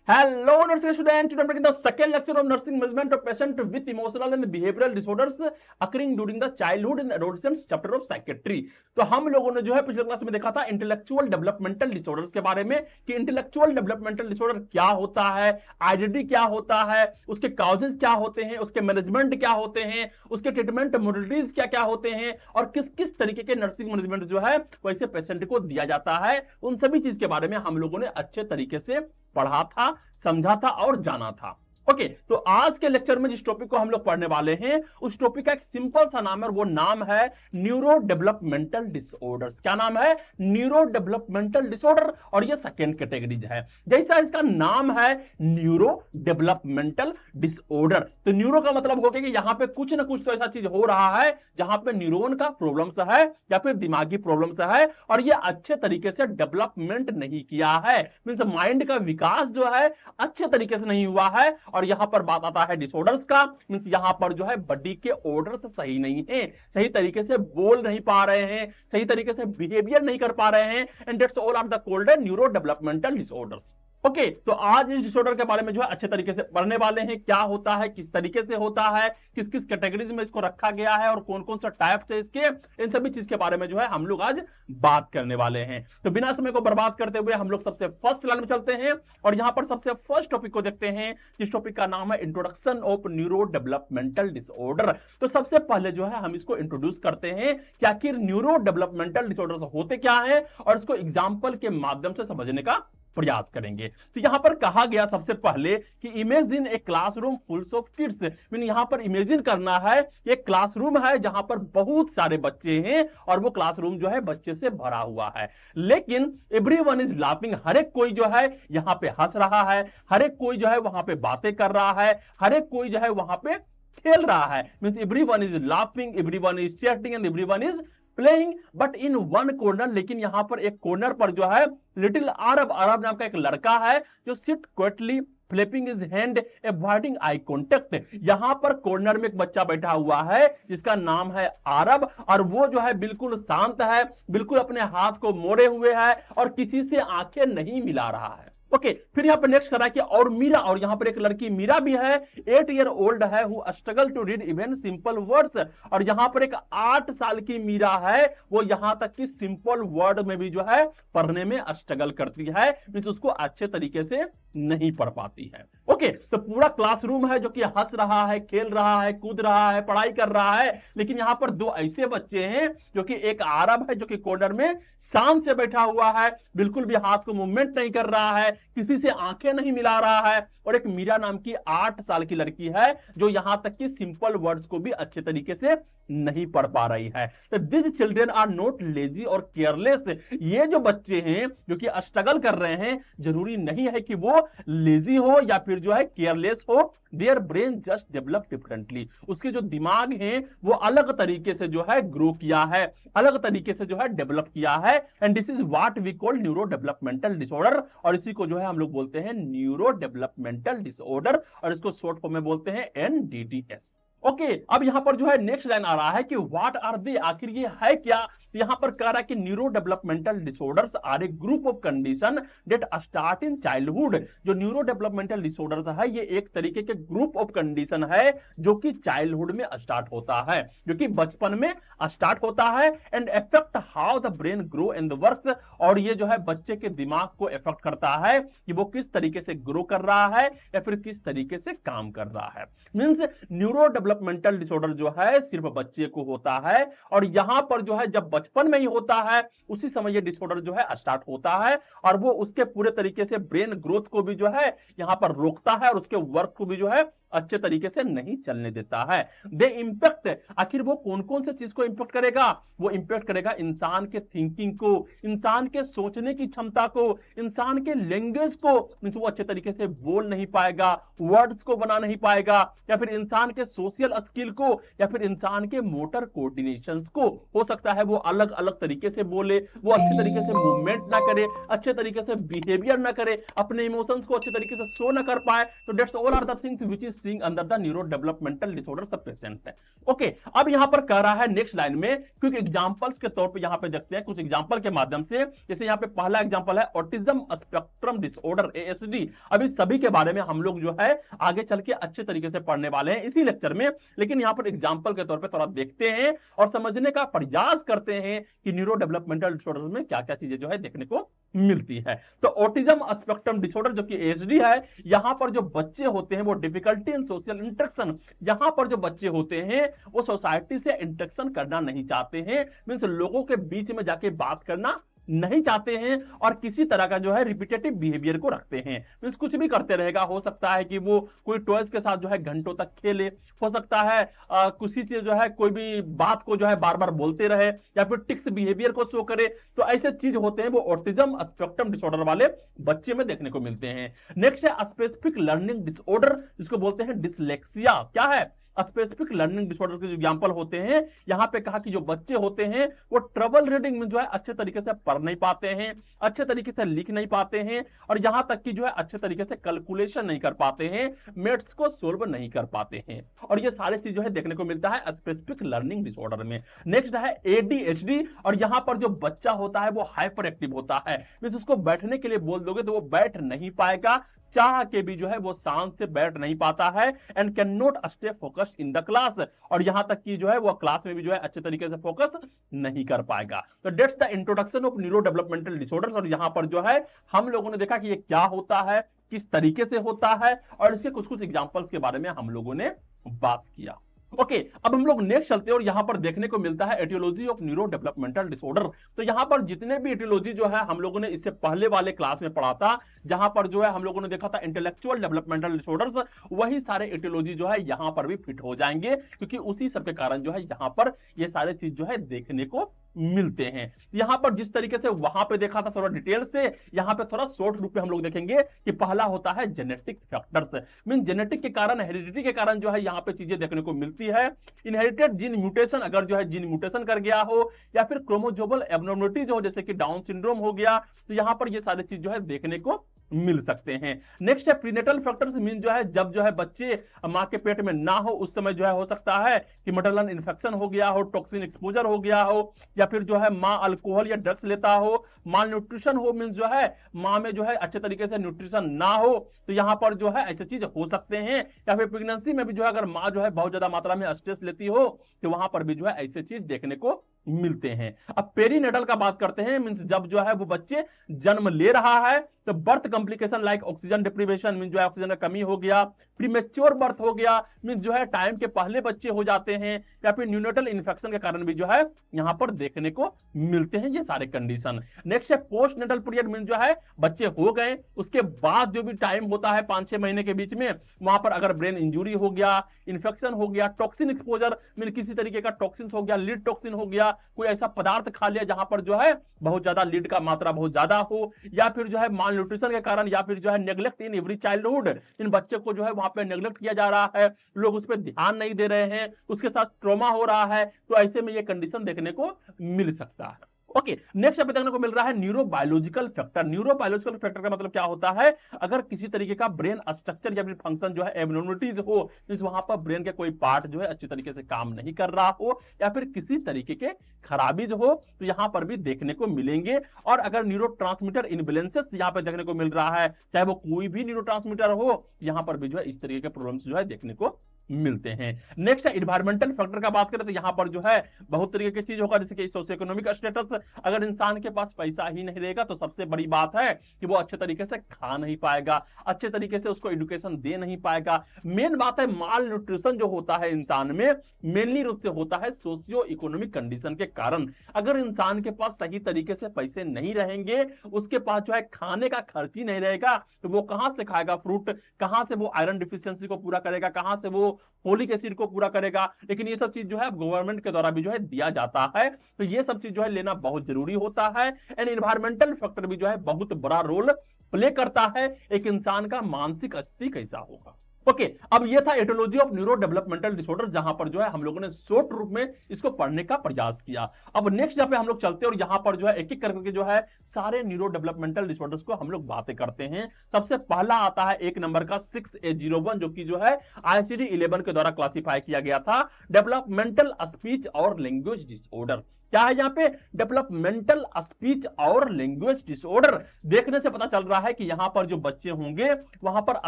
Hello, nursing student. Today I'm taking the second lecture of nursing management of patient with emotional and behavioral disorders occurring during the childhood in adolescence chapter of psychiatry. तो हम लोगों ने जो है पिछले class में देखा था इंटेलेक्चुअल डेवलपमेंटल डिसऑर्डर्स के बारे में कि इंटेलेक्चुअल डेवलपमेंटल डिसऑर्डर क्या होता है, आईडीडी क्या होता है, उसके कॉजेज क्या होते हैं, उसके मैनेजमेंट क्या होते हैं, उसके ट्रीटमेंट मोडलिटीज क्या क्या होते हैं और किस किस तरीके के नर्सिंग मैनेजमेंट जो है वैसे पेशेंट को दिया जाता है। उन सभी चीज के बारे में हम लोगों ने अच्छे तरीके से पढ़ा था, समझा था और जाना था। ओके, तो आज के लेक्चर में जिस टॉपिक को हम लोग पढ़ने वाले हैं उस टॉपिक का एक सिंपल सा नाम है, वो नाम है न्यूरो डेवलपमेंटल डिसऑर्डर्स। क्या नाम है? Neuro developmental disorder. और ये सेकेंड कैटेगरीज है। जैसा इसका नाम है न्यूरो डेवलपमेंटल डिसऑर्डर, तो न्यूरो का मतलब हो गया कि यहां पे कुछ ना कुछ तो ऐसा चीज हो रहा है जहां पे न्यूरॉन का प्रॉब्लम्स है या फिर दिमागी प्रॉब्लम्स है और ये अच्छे तरीके से डेवलपमेंट नहीं किया है, मींस माइंड का विकास जो है अच्छे तरीके से नहीं हुआ है। और यहां पर बात आता है डिसऑर्डर्स का, मींस यहां पर जो है बॉडी के ऑर्डर्स सही नहीं है, सही तरीके से बोल नहीं पा रहे हैं, सही तरीके से बिहेवियर नहीं कर पा रहे हैं, and that's all are the called neuro developmental disorders. Okay, तो आज इस डिसऑर्डर के बारे में जो है अच्छे तरीके से पढ़ने वाले हैं, क्या होता है, किस तरीके से होता है, किस किस कैटेगरीज में इसको रखा गया है और कौन कौन सा टाइप्स है इसके, इन सभी चीज के बारे में जो है हम लोग आज बात करने वाले हैं। तो बिना समय को बर्बाद करते हुए हम लोग सबसे फर्स्ट लाइन में चलते हैं और यहां पर सबसे फर्स्ट टॉपिक को देखते हैं, जिस टॉपिक का नाम है introduction of neuro developmental disorder. तो सबसे पहले जो है हम इसको इंट्रोड्यूस करते हैं कि आखिर न्यूरो डेवलपमेंटल डिसऑर्डर्स होते क्या है और इसको एग्जाम्पल के माध्यम से समझने का प्रयास करेंगे। तो यहां पर कहा गया सबसे पहले कि imagine a classroom full of kids, mean यहां पर इमेजिन करना है एक क्लासरूम है जहां पर बहुत सारे बच्चे हैं और वो क्लासरूम जो है बच्चे से भरा हुआ है, लेकिन एवरीवन इज लाफिंग, हर एक कोई जो है यहां पे हंस रहा है, हर एक कोई जो है वहां पे बातें कर रहा है, हर एक कोई जो है वहां पे खेल रहा है, means everyone is laughing, everyone is chatting and everyone is playing, but in one corner, लेकिन यहां पर एक कॉर्नर पर जो है लिटिल अरब, अरब नाम का एक लड़का है जो sit quietly flipping his hand avoiding eye contact. यहां पर कॉर्नर में एक बच्चा बैठा हुआ है जिसका नाम है अरब और वो जो है बिल्कुल शांत है, बिल्कुल अपने हाथ को मोड़े हुए है और किसी से आंखें नहीं मिला रहा है। ओके, फिर यहां पर नेक्स्ट करा कि और मीरा, और यहां पर एक लड़की मीरा भी है, 8 ईयर ओल्ड है, who struggle to read even simple words, और यहां पर एक 8 साल की मीरा है, वो यहां तक कि सिंपल वर्ड में भी जो है पढ़ने में स्ट्रगल करती है, मींस उसको अच्छे तरीके से नहीं पढ़ पाती है। ओके, तो पूरा क्लासरूम है जो कि हंस रहा है, खेल रहा है, कूद रहा है, पढ़ाई कर रहा है, लेकिन यहां पर दो ऐसे बच्चे हैं जो कि एक अरब है जो कि कॉर्नर में शांत से बैठा हुआ है, बिल्कुल भी हाथ को मूवमेंट नहीं कर रहा है, किसी से आंखें नहीं मिला रहा है, और एक मीरा नाम की 8 साल की लड़की है जो यहां तक कि सिंपल वर्ड्स को भी अच्छे तरीके से नहीं पढ़ पा रही है। तो this children are not lazy और केयरलेस, ये जो बच्चे हैं जो कि स्ट्रगल कर रहे हैं, जरूरी नहीं है कि वो लेजी हो या फिर जो है केयरलेस हो, their brain just develop differently, उसके जो दिमाग हैं वो अलग तरीके से जो है ग्रो किया है, अलग तरीके से जो है डेवलप किया है, and this is what we call neuro developmental disorder, और इसी को जो है हम लोग बोलते हैं न्यूरो डेवलपमेंटल डिसऑर्डर, और इसको शॉर्ट फॉर्म में बोलते हैं NDDS। ओके, अब यहां पर जो है नेक्स्ट लाइन आ रहा है कि व्हाट आर दे, आखिर ये है क्या। तो यहां पर कह रहा है कि neuro developmental disorders are a group of condition that start in childhood. जो न्यूरो डेवलपमेंटल डिसऑर्डर्स है ये एक तरीके के ग्रुप ऑफ कंडीशन है जो कि चाइल्डहुड में स्टार्ट होता है, जो कि बचपन में स्टार्ट होता है, and affect how the brain grow and works, और ये जो है बच्चे के दिमाग को अफेक्ट करता है कि वो किस तरीके से ग्रो कर रहा है या फिर किस तरीके से काम कर रहा है। मींस न्यूरो डेवलपमेंटल डिसऑर्डर जो है सिर्फ बच्चे को होता है, और यहां पर जो है जब बचपन में ही होता है उसी समय ये डिसऑर्डर जो है स्टार्ट होता है, और वो उसके पूरे तरीके से ब्रेन ग्रोथ को भी जो है यहां पर रोकता है और उसके वर्क को भी जो है अच्छे तरीके से नहीं चलने देता है। दे इंपैक्ट, आखिर वो कौन कौन से चीज को इंपैक्ट करेगा, वो इंपैक्ट करेगा इंसान के थिंकिंग को, इंसान के सोचने की क्षमता को, इंसान के लैंग्वेज को, मींस वो अच्छे तरीके से बोल नहीं पाएगा, वर्ड्स को बना नहीं पाएगा, या फिर इंसान के सोशल स्किल को, या फिर इंसान के मोटर कोऑर्डिनेशंस को। हो सकता है वो अलग अलग तरीके से बोले, वो अच्छे तरीके से मूवमेंट ना करे, अच्छे तरीके से बिहेवियर ना करे, अपने इमोशंस को अच्छे तरीके से शो ना कर पाए। तो that's all are the things which is seeing under the neuro developmental disorder सब पेशेंट। ओके, अब यहां पर कह रहा है नेक्स्ट लाइन में क्योंकि एग्जांपल्स के तौर पे यहां पे देखते हैं कुछ एग्जांपल के माध्यम से। जैसे यहां पे पहला एग्जांपल है ऑटिज्म स्पेक्ट्रम डिसऑर्डर एएसडी। अभी सभी के बारे में हम लोग जो है आगे चल के अच्छे तरीके से पढ़ने वाले हैं इसी लेक्चर में, लेकिन यहां पर एग्जांपल के तौर पे थोड़ा देखते हैं और समझने का प्रयास करते हैं कि न्यूरो डेवलपमेंटल डिसऑर्डर्स में क्या क्या चीजें जो है देखने को मिलती है। तो ऑटिज्म स्पेक्ट्रम डिसऑर्डर जो कि एएसडी है, यहां पर जो बच्चे होते हैं वो डिफिकल्टी इन सोशल इंटरेक्शन, यहां पर जो बच्चे होते हैं वो सोसाइटी से इंटरेक्शन करना नहीं चाहते हैं, मींस लोगों के बीच में जाके बात करना नहीं चाहते हैं और किसी तरह का जो है रिपीटेटिव बिहेवियर को रखते हैं, मींस कुछ भी करते रहेगा। हो सकता है कि वो कोई टॉयज के साथ जो है घंटों तक खेले, हो सकता है कुछ चीज जो है कोई भी बात को जो है बार बार बोलते रहे या फिर टिक्स बिहेवियर को शो करे। तो ऐसे चीज होते हैं वो ऑटिज्म स्पेक्ट्रम डिसऑर्डर वाले बच्चे में देखने को मिलते हैं। नेक्स्ट है स्पेसिफिक लर्निंग डिसऑर्डर, जिसको बोलते हैं डिसलेक्सिया। क्या है? स्पेसिफिक लर्निंग डिसऑर्डर के जो एग्जांपल होते हैं, यहां पे कहा कि जो बच्चे होते हैं वो ट्रबल रीडिंग में जो है अच्छे तरीके से पढ़ नहीं पाते हैं, अच्छे तरीके से लिख नहीं पाते हैं और यहां तक कि जो है अच्छे तरीके से कैलकुलेशन नहीं कर पाते हैं, मैथ्स को सोल्व नहीं कर पाते हैं। और ये सारे चीज जो है देखने को मिलता है स्पेसिफिक लर्निंग डिसऑर्डर में। नेक्स्ट है एडीएचडी, और यहां पर जो बच्चा होता है वो हाइपर एक्टिव होता है, मींस उसको बैठने के लिए बोल दोगे तो वो बैठ नहीं पाएगा, चाह के भी जो है वो शांत से बैठ नहीं पाता है and can not stay focus in the class, और यहां तक कि जो है वो क्लास में भी जो है अच्छे तरीके से फोकस नहीं कर पाएगा। तो that's the introduction of neuro developmental disorders. और यहां पर जो है हम लोगों ने देखा कि ये क्या होता है, किस तरीके से होता है और इसके कुछ कुछ एग्जांपल्स के बारे में हम लोगों ने बात किया। ओके, अब हम लोग नेक्स्ट चलते हैं और यहां पर देखने को मिलता है etiology of neuro developmental disorder. तो यहां पर जितने भी एटियोलॉजी जो है हम लोगों ने इससे पहले वाले क्लास में पढ़ा था, जहां पर जो है हम लोगों ने देखा था इंटेलेक्चुअल डेवलपमेंटल डिसऑर्डर्स, वही सारे एटियोलॉजी जो है यहां पर भी फिट हो जाएंगे, क्योंकि उसी सब के कारण जो है यहां पर ये सारे चीज जो है देखने को मिलते हैं। यहां पर जिस तरीके से वहां पे देखा था थोड़ा डिटेल से, यहां पे थोड़ा शॉर्ट रूप में हम लोग देखेंगे कि पहला होता है जेनेटिक फैक्टर्स, मीन जेनेटिक के कारण, हेरिडिटी के कारण जो है यहां पे चीजें देखने को मिलती है। इनहेरिटेड जीन म्यूटेशन, अगर जो है जीन म्यूटेशन कर गया हो या फिर क्रोमोसोमल एब्नॉर्मलिटीज हो जैसे कि डाउन सिंड्रोम हो गया, तो यहां पर ये सारी चीज जो है देखने को मिल सकते हैं। नेक्स्ट है प्रीनेटल फैक्टर्स, मीन जो है जब जो है बच्चे मां के पेट में ना हो उस समय जो है हो सकता है कि मैटरनल इन्फेक्शन हो गया हो, टॉक्सिन एक्सपोजर हो गया हो, या फिर जो है मां अल्कोहल या ड्रग्स लेता हो, माल न्यूट्रिशन हो, मीन जो है मां में जो है अच्छे तरीके से न्यूट्रिशन ना हो, तो यहां पर जो है ऐसे चीज हो सकते हैं। या फिर प्रेगनेंसी में भी जो है अगर मां जो है बहुत ज्यादा मात्रा में स्ट्रेस लेती हो तो वहां पर भी जो है ऐसे चीज देखने को मिलते हैं। अब पेरीनेटल का बात करते हैं, मींस जब जो है वो बच्चे जन्म ले रहा है तो birth complication like oxygen deprivation, means जो है ऑक्सीजन की कमी हो गया, प्रीमेच्योर बर्थ हो गया, मींस जो है टाइम के पहले बच्चे हो जाते हैं, या फिर न्यूनेटल इन्फेक्शन के कारण भी जो है यहां पर देखने को मिलते हैं ये सारे कंडीशन। नेक्स्ट है पोस्ट नेटल पीरियड, मींस जो है बच्चे हो गए उसके बाद जो भी टाइम होता है 5-6 महीने के बीच में, वहां पर अगर ब्रेन इंजुरी हो गया, इन्फेक्शन हो गया, टॉक्सिन एक्सपोजर, मीन किसी तरीके का टॉक्सिन हो गया, लीड टॉक्सिन हो गया, कोई ऐसा पदार्थ खा लिया जहां पर जो है बहुत ज्यादा लीड का मात्रा बहुत ज्यादा हो, या फिर जो है माल न्यूट्रिशन के कारण, या फिर जो है नेग्लेक्ट इन एवरी चाइल्डहुड, इन बच्चे को जो है वहां पे नेग्लेक्ट किया जा रहा है, लोग उस पर ध्यान नहीं दे रहे हैं, उसके साथ ट्रॉमा हो रहा है, तो ऐसे में ये कंडीशन देखने को मिल सकता है। ओके, नेक्स्ट अब देखने को मिल रहा है न्यूरोबायोलॉजिकल फैक्टर। न्यूरोबायोलॉजिकल फैक्टर का मतलब क्या होता है? अगर किसी तरीके का ब्रेन स्ट्रक्चर या फिर फंक्शन जो है एब्नॉर्मलिटीज हो, इस वहां पर ब्रेन के कोई पार्ट जो है अच्छी तरीके से काम नहीं कर रहा हो, या फिर किसी तरीके के खराबीज हो, तो यहां पर भी देखने को मिलेंगे। और अगर न्यूरोट्रांसमीटर इनबैलेंसेस यहां पर देखने को मिल रहा है, चाहे वो कोई भी न्यूरोट्रांसमीटर हो, यहां पर भी जो है इस तरीके के प्रॉब्लम्स जो है देखने को मिलते हैं। नेक्स्ट है एनवायरमेंटल फैक्टर का बात करें तो यहां पर जो है बहुत तरीके की चीज होगा, जैसे कि सोशियो इकोनॉमिक स्टेटस, अगर इंसान के पास पैसा ही नहीं रहेगा तो सबसे बड़ी बात है कि वो अच्छे तरीके से खा नहीं पाएगा, अच्छे तरीके से उसको एजुकेशन दे नहीं पाएगा। मेन बात है माल न्यूट्रिशन जो होता है इंसान में मेनली रूप से होता है सोशियो इकोनॉमिक कंडीशन के कारण। अगर इंसान के पास सही तरीके से पैसे नहीं रहेंगे, उसके पास जो है खाने का खर्च ही नहीं रहेगा, तो वो कहां से खाएगा फ्रूट, कहां से वो आयरन डिफिशियंसी को पूरा करेगा, कहां से वो फोलिक एसिड को पूरा करेगा। लेकिन ये सब चीज जो है गवर्नमेंट के द्वारा भी जो है दिया जाता है, तो ये सब चीज जो है लेना बहुत जरूरी होता है। एंड एनवायरमेंटल फैक्टर भी जो है बहुत बड़ा रोल प्ले करता है एक इंसान का मानसिक स्थिति कैसा होगा। ओके, अब ये था etiology of neuro developmental disorder, जहां पर जो है हम लोगों ने शॉर्ट रूप में इसको पढ़ने का प्रयास किया। अब नेक्स्ट जहां पे हम लोग चलते हैं और यहां पर जो है एक एक करके जो है सारे न्यूरो डेवलपमेंटल डिसऑर्डर्स को हम लोग बातें करते हैं। सबसे पहला आता है 1 नंबर का 6A01, जो कि जो है ICD-11 के द्वारा क्लासिफाई किया गया था, डेवलपमेंटल स्पीच और लैंग्वेज डिसऑर्डर। क्या है यहां पे? डेवलपमेंटल स्पीच और लैंग्वेज डिसऑर्डर। देखने से पता चल रहा है कि यहां पर जो बच्चे होंगे वहां पर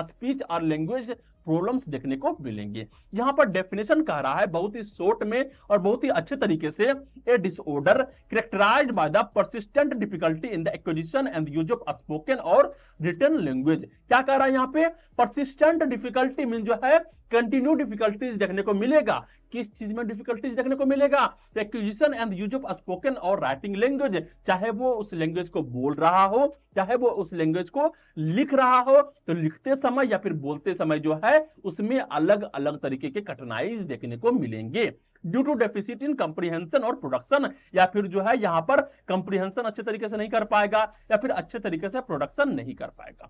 स्पीच और लैंग्वेज प्रॉब्लम्स देखने को मिलेंगे। यहां पर डेफिनेशन कह रहा है बहुत ही शॉर्ट में और बहुत ही अच्छे तरीके से, a disorder characterized by the persistent difficulty in the acquisition and use of spoken और रिटन लैंग्वेज। क्या कह रहा है यहां पे? परसिस्टेंट डिफिकल्टी मीन जो है कंटिन्यू डिफिकल्टीज देखने को मिलेगा। किस चीज में डिफिकल्टीज देखने को मिलेगा? Acquisition and use of spoken और राइटिंग लैंग्वेज, चाहे वो उस लैंग्वेज को बोल रहा हो, चाहे वो उस लैंग्वेज को लिख रहा हो, तो लिखते समय या फिर बोलते समय जो है उसमें अलग अलग तरीके के कठिनाई देखने को मिलेंगे due to deficit in comprehension और प्रोडक्शन, या फिर जो है यहां पर कंप्रीहेंशन अच्छे तरीके से नहीं कर पाएगा या फिर अच्छे तरीके से प्रोडक्शन नहीं कर पाएगा।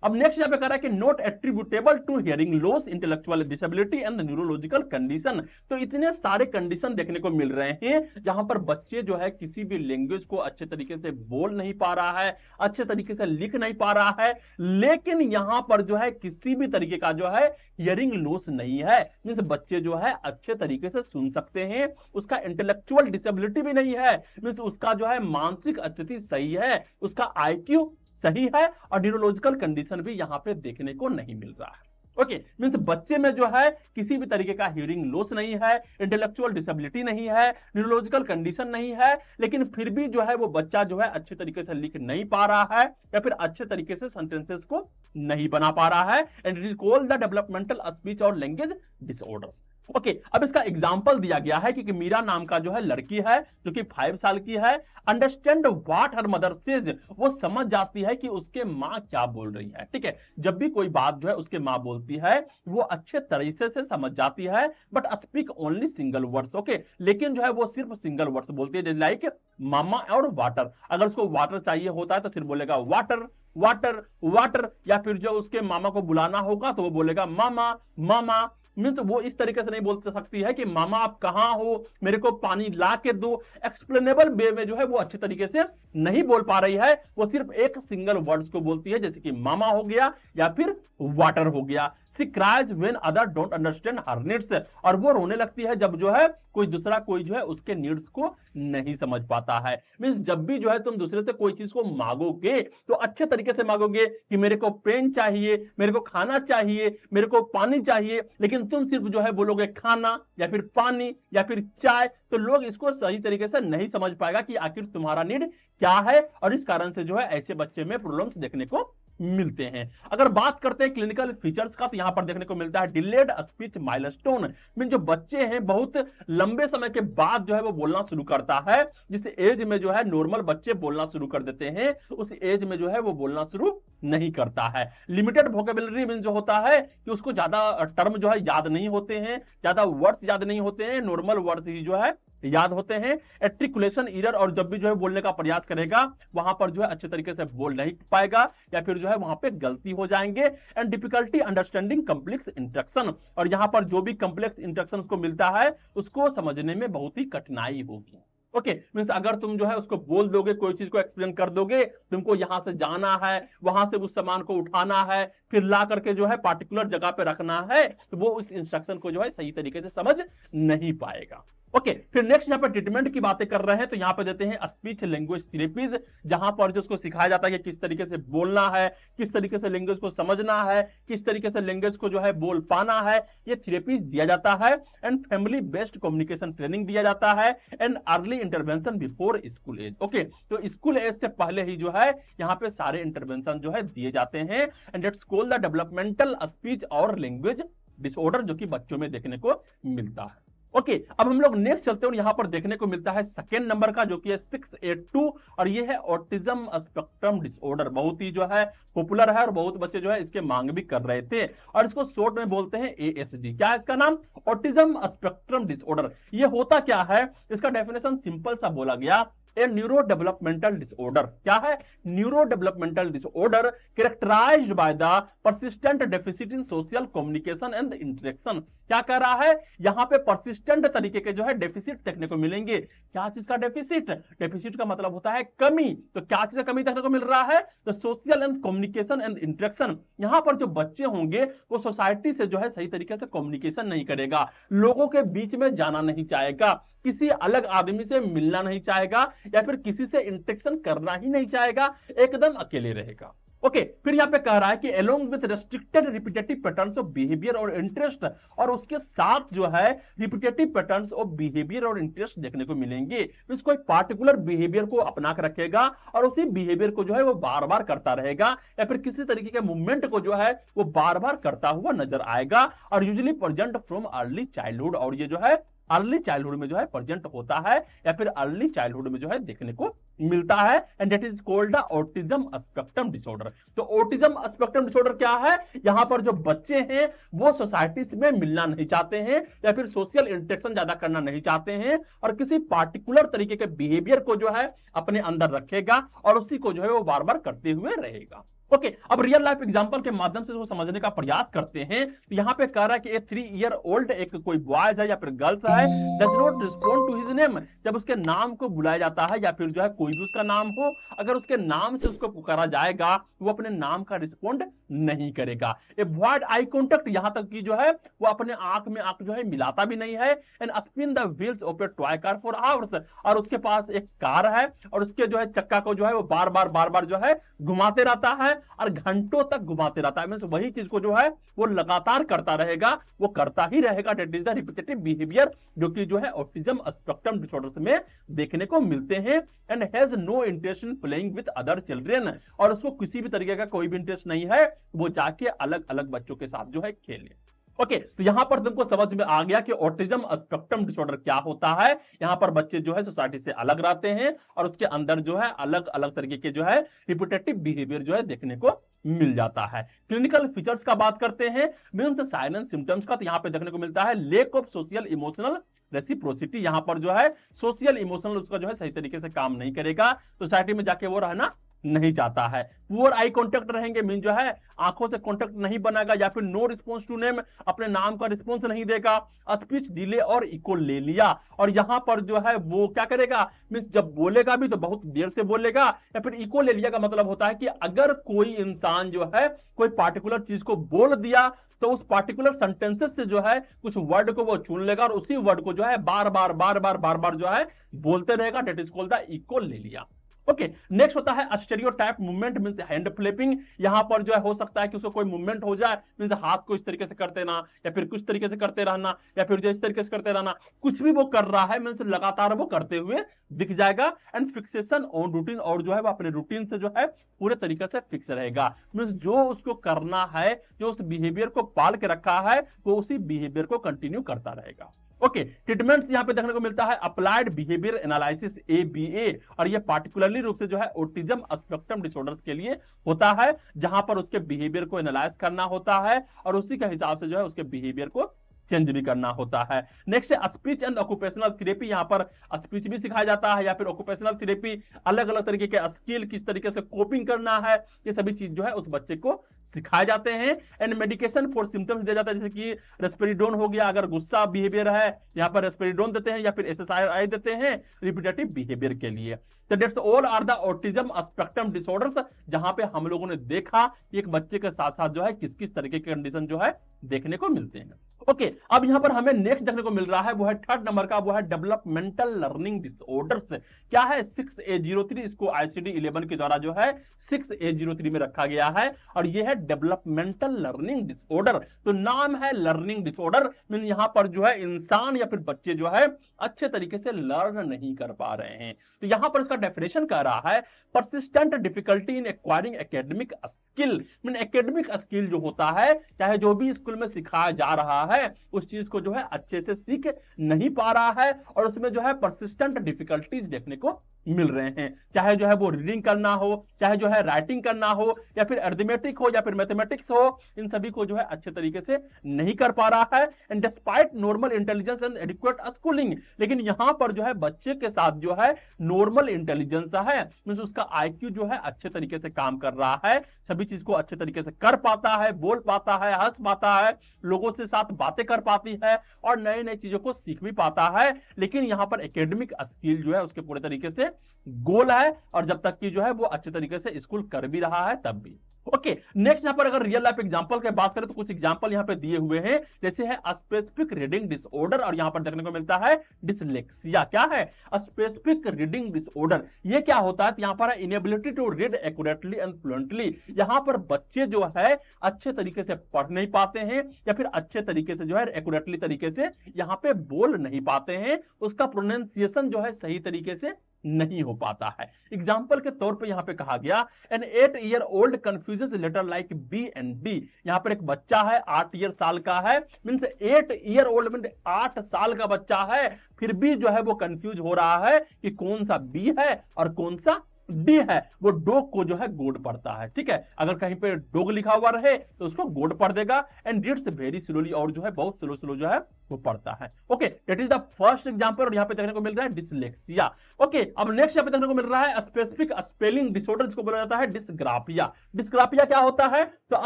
अब नेक्स्ट यहां पे कह रहा है कि not attributable to hearing loss, intellectual disability and neurological condition. तो इतने सारे कंडीशन देखने को मिल रहे हैं जहां पर बच्चे जो है किसी भी लैंग्वेज को अच्छे तरीके से बोल नहीं पा रहा है, अच्छे तरीके से लिख नहीं पा रहा है, लेकिन यहां पर जो है किसी भी तरीके का जो है हियरिंग लॉस नहीं है। मींस बच्चे जो है अच्छे तरीके से सुन सकते हैं, उसका इंटेलेक्चुअल डिसेबिलिटी भी नहीं है, मींस उसका जो है मानसिक स्थिति सही है, उसका IQ सही है और न्यूरोलॉजिकल कंडीशन भी यहां पे देखने को नहीं मिल रहा है। ओके, मींस बच्चे में जो है किसी भी तरीके का हियरिंग लॉस नहीं है, इंटेलेक्चुअल डिसेबिलिटी नहीं है, न्यूरोलॉजिकल कंडीशन नहीं है, लेकिन फिर भी जो है वो बच्चा जो है अच्छे तरीके से लिख नहीं पा रहा है या फिर अच्छे तरीके से सेंटेंसेस को नहीं बना पा रहा है, and it is called the developmental speech और लैंग्वेज डिसऑर्डर्स। ओके, अब इसका एग्जांपल दिया गया है कि मीरा नाम का जो है लड़की है जो कि 5 साल की है, understand what her mother says, वो समझ जाती है कि उसके मां क्या बोल रही है। ठीक है, जब भी कोई बात जो है उसके मां बोलती है वो अच्छे तरीके से समझ जाती है, but speak only single words. Okay, लेकिन जो है वो सिर्फ सिंगल वर्ड्स बोलती है, लाइक मामा और वाटर। अगर उसको वाटर चाहिए होता है तो सिर्फ बोलेगा वाटर वाटर वाटर, या फिर जो उसके मामा को बुलाना होगा तो वो बोलेगा मामा मामा। मीन्स वो इस तरीके से नहीं बोल सकती है कि मामा आप कहां हो, मेरे को पानी ला के दो। एक्सप्लेनेबल वे में जो है वो अच्छे तरीके से नहीं बोल पा रही है, वो सिर्फ एक सिंगल वर्ड्स को बोलती है, जैसे कि मामा हो गया या फिर वाटर हो गया। She cries when other don't understand her needs, और वो रोने लगती है जब जो है कोई दूसरा कोई जो है उसके नीड्स को नहीं समझ पाता है। मींस जब भी जो है तुम दूसरे से कोई चीज को मांगोगे तो अच्छे तरीके से मांगोगे कि मेरे को पेन चाहिए, मेरे को खाना चाहिए, मेरे को पानी चाहिए, लेकिन तुम सिर्फ जो है बोलोगे खाना या फिर पानी या फिर चाय, तो लोग इसको सही तरीके से नहीं समझ पाएगा कि आखिर तुम्हारा नीड क्या है, और इस कारण से जो है ऐसे बच्चे में प्रॉब्लम्स देखने को मिलते हैं। अगर बात करते हैं क्लिनिकल फीचर्स का, तो यहां पर देखने को मिलता है डिलेड स्पीच माइलस्टोन, मीन जो बच्चे हैं बहुत लंबे समय के बाद जो है वो बोलना शुरू करता है। जिस एज में जो है नॉर्मल बच्चे बोलना शुरू कर देते हैं, उस एज में जो है वो बोलना शुरू नहीं करता है। लिमिटेड वोकेबुलरी मीन जो होता है कि उसको ज्यादा टर्म जो है याद नहीं होते हैं, ज्यादा वर्ड्स याद नहीं होते हैं, नॉर्मल वर्ड्स ही जो है याद होते हैं। एट्रिकुलेशन एरर, और जब भी जो है बोलने का प्रयास करेगा वहां पर जो है अच्छे तरीके से बोल नहीं पाएगा या फिर जो है वहां पे गलती हो जाएंगे। And difficulty understanding complex instruction, और यहां पर जो भी कॉम्प्लेक्स इंस्ट्रक्शन को मिलता है उसको समझने में बहुत ही कठिनाई होगी। ओके, मींस अगर तुम जो है उसको बोल दोगे, कोई चीज को एक्सप्लेन कर दोगे, तुमको यहां से जाना है, वहां से उस सामान को उठाना है, फिर ला करके जो है पार्टिकुलर जगह पे रखना है, तो वो उस इंस्ट्रक्शन को जो है सही तरीके से समझ नहीं पाएगा। ओके, फिर नेक्स्ट यहाँ पर ट्रीटमेंट की बातें कर रहे हैं, तो यहाँ पे देते हैं स्पीच लैंग्वेज थेरेपीज, जहां पर जो उसको सिखाया जाता है कि किस तरीके से बोलना है, किस तरीके से लैंग्वेज को समझना है, किस तरीके से लैंग्वेज को जो है बोल पाना है, ये थेरेपीज दिया जाता है। And family based communication training दिया जाता है, and early intervention before school age. Okay, तो स्कूल एज से पहले ही जो है यहाँ पे सारे इंटरवेंशन जो है दिए जाते हैं, and it's called the developmental speech और लैंग्वेज डिसऑर्डर, जो कि बच्चों में देखने को मिलता है। ओके, अब हम लोग नेक्स्ट चलते हैं और यहां पर देखने को मिलता है सेकेंड नंबर का, जो कि है 682, और ये है ऑटिज्म स्पेक्ट्रम डिसऑर्डर। बहुत ही जो है पॉपुलर है और बहुत बच्चे जो है इसके मांग भी कर रहे थे, और इसको शॉर्ट में बोलते हैं ASD। क्या है इसका नाम? Autism spectrum disorder. ये होता क्या है, इसका डेफिनेशन सिंपल सा बोला गया ए न्यूरो डेवलपमेंटल डिसऑर्डर। क्या है? Neuro developmental disorder characterized by the persistent deficit in social communication and interaction. क्या कह रहा है? यहां पे परसिस्टेंट तरीके के जो है डेफिसिट देखने को मिलेंगे। क्या चीज का डेफिसिट? डेफिसिट का मतलब होता है कमी। तो क्या चीज का कमी देखने को मिल रहा है? तो social and communication and interaction. यहां पर जो बच्चे होंगे वो सोसाइटी से जो है सही तरीके से कम्युनिकेशन नहीं करेगा, लोगों के बीच में जाना नहीं चाहेगा, किसी अलग आदमी से मिलना नहीं चाहेगा, या फिर किसी से इंटरेक्शन करना ही नहीं चाहेगा, एकदम अकेले रहेगा। ओके, फिर यहां पे कह रहा है कि along with restricted repetitive patterns of behavior और इंटरेस्ट, और उसके साथ जो है रिपीटेटिव पैटर्न्स ऑफ बिहेवियर और इंटरेस्ट देखने को मिलेंगे। तो कोई पार्टिकुलर बिहेवियर को अपना कर रखेगा और उसी बिहेवियर को जो है वो बार बार करता रहेगा, या फिर किसी तरीके के मूवमेंट को जो है वो बार बार करता हुआ नजर आएगा, और usually present from early childhood, और ये जो है अर्ली चाइल्डहुड में जो है प्रेजेंट होता है, या फिर अर्ली चाइल्डहुड में जो है देखने को मिलता है, and that is called the autism spectrum disorder. तो ऑटिज्म स्पेक्ट्रम डिसऑर्डर क्या है? यहां पर जो बच्चे हैं वो सोसाइटी में मिलना नहीं चाहते हैं, या फिर सोशल इंटरेक्शन ज्यादा करना नहीं चाहते हैं, और किसी पार्टिकुलर तरीके के बिहेवियर को जो है अपने अंदर रखेगा और उसी को जो है वो बार बार करते हुए रहेगा। ओके, अब रियल लाइफ एग्जांपल के माध्यम से इसको समझने का प्रयास करते हैं। तो यहां पे कह रहा है कि ए 3 ईयर ओल्ड, एक कोई बॉयज है या फिर गर्ल्स है, does not respond to his name. जब उसके नाम को बुलाया जाता है या फिर जो है कोई भी उसका नाम हो, अगर उसके नाम से उसको पुकारा जाएगा वो अपने नाम का रिस्पॉन्ड नहीं करेगा। ए अवॉइड आई कांटेक्ट, यहां तक कि जो है वो अपने आंख में आंख जो है मिलाता भी नहीं है। And spin the wheels of A toy car for hours, और उसके पास एक कार है और उसके जो है चक्का को जो है वो बार बार जो है घुमाते रहता है और घंटों तक घुमाते रहता है। मींस वही चीज को जो है वो लगातार करता रहेगा, वो करता ही रहेगा। That is the repetitive behaviour, जो कि जो है ऑटिज्म स्पेक्ट्रम डिसऑर्डर्स में देखने को मिलते हैं। And has no interest in playing with other children, और उसको किसी भी तरीके का कोई भी इंटरेस्ट नहीं है वो जाके अलग अलग बच्चों के साथ जो है खेले। ओके, तो यहां पर तुमको समझ में आ गया कि ऑटिज्म स्पेक्ट्रम डिसऑर्डर क्या होता है। यहां पर बच्चे जो है सोसाइटी से अलग रहते हैं और उसके अंदर जो है अलग अलग तरीके के जो है रिपीटेटिव बिहेवियर जो है देखने को मिल जाता है। क्लिनिकल फीचर्स का बात करते हैं, मींस साइन एंड सिम्टम्स का, तो यहां पे देखने को मिलता है lake of social emotional reciprocity. यहां पर जो है सोशल इमोशनल उसका जो है सही तरीके से काम नहीं करेगा, सोसाइटी में जाके वो रहना नहीं चाहता है। पुअर आई कांटेक्ट रहेंगे, मीन जो है आंखों से कांटेक्ट नहीं बनाएगा, या फिर नो रिस्पॉन्स टू नेम, अपने नाम का रिस्पॉन्स नहीं देगा। स्पीच डिले और इकोलेलिया, और यहां पर जो है वो क्या करेगा, मींस जब बोलेगा भी तो बहुत देर से बोलेगा। या फिर इकोलेलिया का मतलब होता है कि अगर कोई इंसान जो है कोई पार्टिकुलर चीज को बोल दिया तो उस पार्टिकुलर सेंटेंसेस से जो है कुछ वर्ड को वो चुन लेगा और उसी वर्ड को जो है बार बार जो है बोलते रहेगा। That is called the echolalia. Okay, next होता है stereotype movement, means hand flipping. यहां पर जो है हो सकता है कि उसको कोई मूवमेंट हो जाए, मींस हाथ को इस तरीके से करते रहना, या फिर कुछ तरीके से करते रहना, या फिर जो इस तरीके से करते रहना, कुछ भी वो कर रहा है मींस लगातार वो करते हुए दिख जाएगा। एंड फिक्सेशन ऑन रूटीन, और जो है वो अपने रूटीन से जो है पूरे तरीके से फिक्स रहेगा, मींस जो उसको करना है, जो उस बिहेवियर को पाल के रखा है वो उसी बिहेवियर को कंटिन्यू करता रहेगा। ओके, ट्रीटमेंट्स यहां पे देखने को मिलता है अप्लाइड बिहेवियर एनालिसिस ABA, और ये पार्टिकुलरली रूप से जो है ऑटिज्म स्पेक्ट्रम डिसऑर्डर्स के लिए होता है, जहां पर उसके बिहेवियर को एनालाइज करना होता है और उसी के हिसाब से जो है उसके बिहेवियर को चेंज भी करना होता है। नेक्स्ट है स्पीच एंड ऑक्यूपेशनल थेरेपी। यहां पर स्पीच भी सिखाया जाता है, या फिर ऑक्यूपेशनल थेरेपी, अलग अलग तरीके के स्किल, किस तरीके से कोपिंग करना है, ये सभी चीज जो है उस बच्चे को सिखाए जाते हैं। एंड मेडिकेशन फॉर सिम्टम्स दिया जाता है, जैसे कि रेस्पिरिडोन हो गया, अगर गुस्सा बिहेवियर है यहां पर रेस्पिरिडोन देते हैं, या फिर SSRI देते हैं रिपीटेटिव बिहेवियर के लिए। तो that's all are the autism spectrum disorders, जहां पे हम लोगों ने देखा एक बच्चे के साथ साथ जो है किस किस तरीके के कंडीशन जो है देखने को मिलते हैं। ओके, अब यहां पर हमें नेक्स्ट देखने को मिल रहा है वो है थर्ड नंबर का, वो है डेवलपमेंटल लर्निंग डिसऑर्डर्स। क्या है? 6A03, इसको ICD-11 के द्वारा जो है 6A03 में रखा गया है, और ये है डेवलपमेंटल लर्निंग डिसऑर्डर। तो नाम है लर्निंग डिसऑर्डर, मीन यहां पर जो है इंसान या फिर बच्चे जो है अच्छे तरीके से लर्न नहीं कर पा रहे हैं। तो यहां पर इसका डेफिनेशन कह रहा है परसिस्टेंट डिफिकल्टी इन acquiring academic skill, mean academic skill जो होता है, चाहे जो भी स्कूल में सिखाया जा रहा है उस चीज को जो है अच्छे से सीख नहीं पा रहा है, और उसमें जो है परसिस्टेंट डिफिकल्टीज देखने को मिल रहे हैं, चाहे जो है वो रीडिंग करना हो, चाहे जो है राइटिंग करना हो, या फिर अरिथमेटिक हो, या फिर मैथमेटिक्स हो, इन सभी को जो है अच्छे तरीके से नहीं कर पा रहा है। And despite normal intelligence and adequate schooling, लेकिन यहां पर जो है बच्चे के साथ जो है नॉर्मल इंटेलिजेंस है, मींस उसका आईक्यू जो है अच्छे तरीके से काम कर रहा है, सभी चीज को अच्छे तरीके से कर पाता है, बोल पाता है, हंस पाता है, लोगों से साथ बातें कर पाती है और नई नई चीजों को सीख भी पाता है। लेकिन यहां पर एकेडमिक स्किल जो है उसके पूरे तरीके से गोल है, और जब तक कि जो है वो अच्छे तरीके से स्कूल कर भी रहा है तब भी। ओके, नेक्स्ट यहां पर अगर रियल लाइफ एग्जांपल की बात करें तो कुछ एग्जांपल यहां पे दिए हुए हैं, जैसे है स्पेसिफिक रीडिंग डिसऑर्डर, और यहां पर देखने को मिलता है डिसलेक्सिया। क्या है स्पेसिफिक रीडिंग डिसऑर्डर? ये क्या होता है? तो यहां पर inability to read accurately and fluently. यहां पर बच्चे जो है अच्छे तरीके से पढ़ नहीं पाते हैं, या फिर अच्छे तरीके से जो है एक्यूरेटली तरीके से यहां पे बोल नहीं पाते हैं, उसका प्रोनाउंसिएशन जो है सही तरीके से नहीं हो पाता है। एग्जाम्पल के तौर पे यहां पे कहा गया an 8 year old confuses letter like B and D. यहां पर एक बच्चा है 8 ईयर साल का है, मींस 8 ईयर ओल्ड मींस 8 साल का बच्चा है, फिर भी जो है वो कंफ्यूज हो रहा है कि कौन सा बी है और कौन सा डी है। वो डॉग को जो है गोड पढ़ता है, ठीक है, अगर कहीं पे डॉग लिखा हुआ रहे तो उसको गोड पढ़ देगा, एंड रीड्स वेरी स्लोली, और जो है बहुत स्लो स्लो जो है वो पढ़ता है। Okay, that is the first example, और यहां पे देखने को मिल रहा है डिसलेक्सिया। ओके, अब नेक्स्ट यहां पे देखने को मिल रहा है स्पेसिफिक स्पेलिंग डिसऑर्डर, जिसको बोला जाता है डिस्ग्राफिया। डिस्ग्राफिया क्या होता है? तो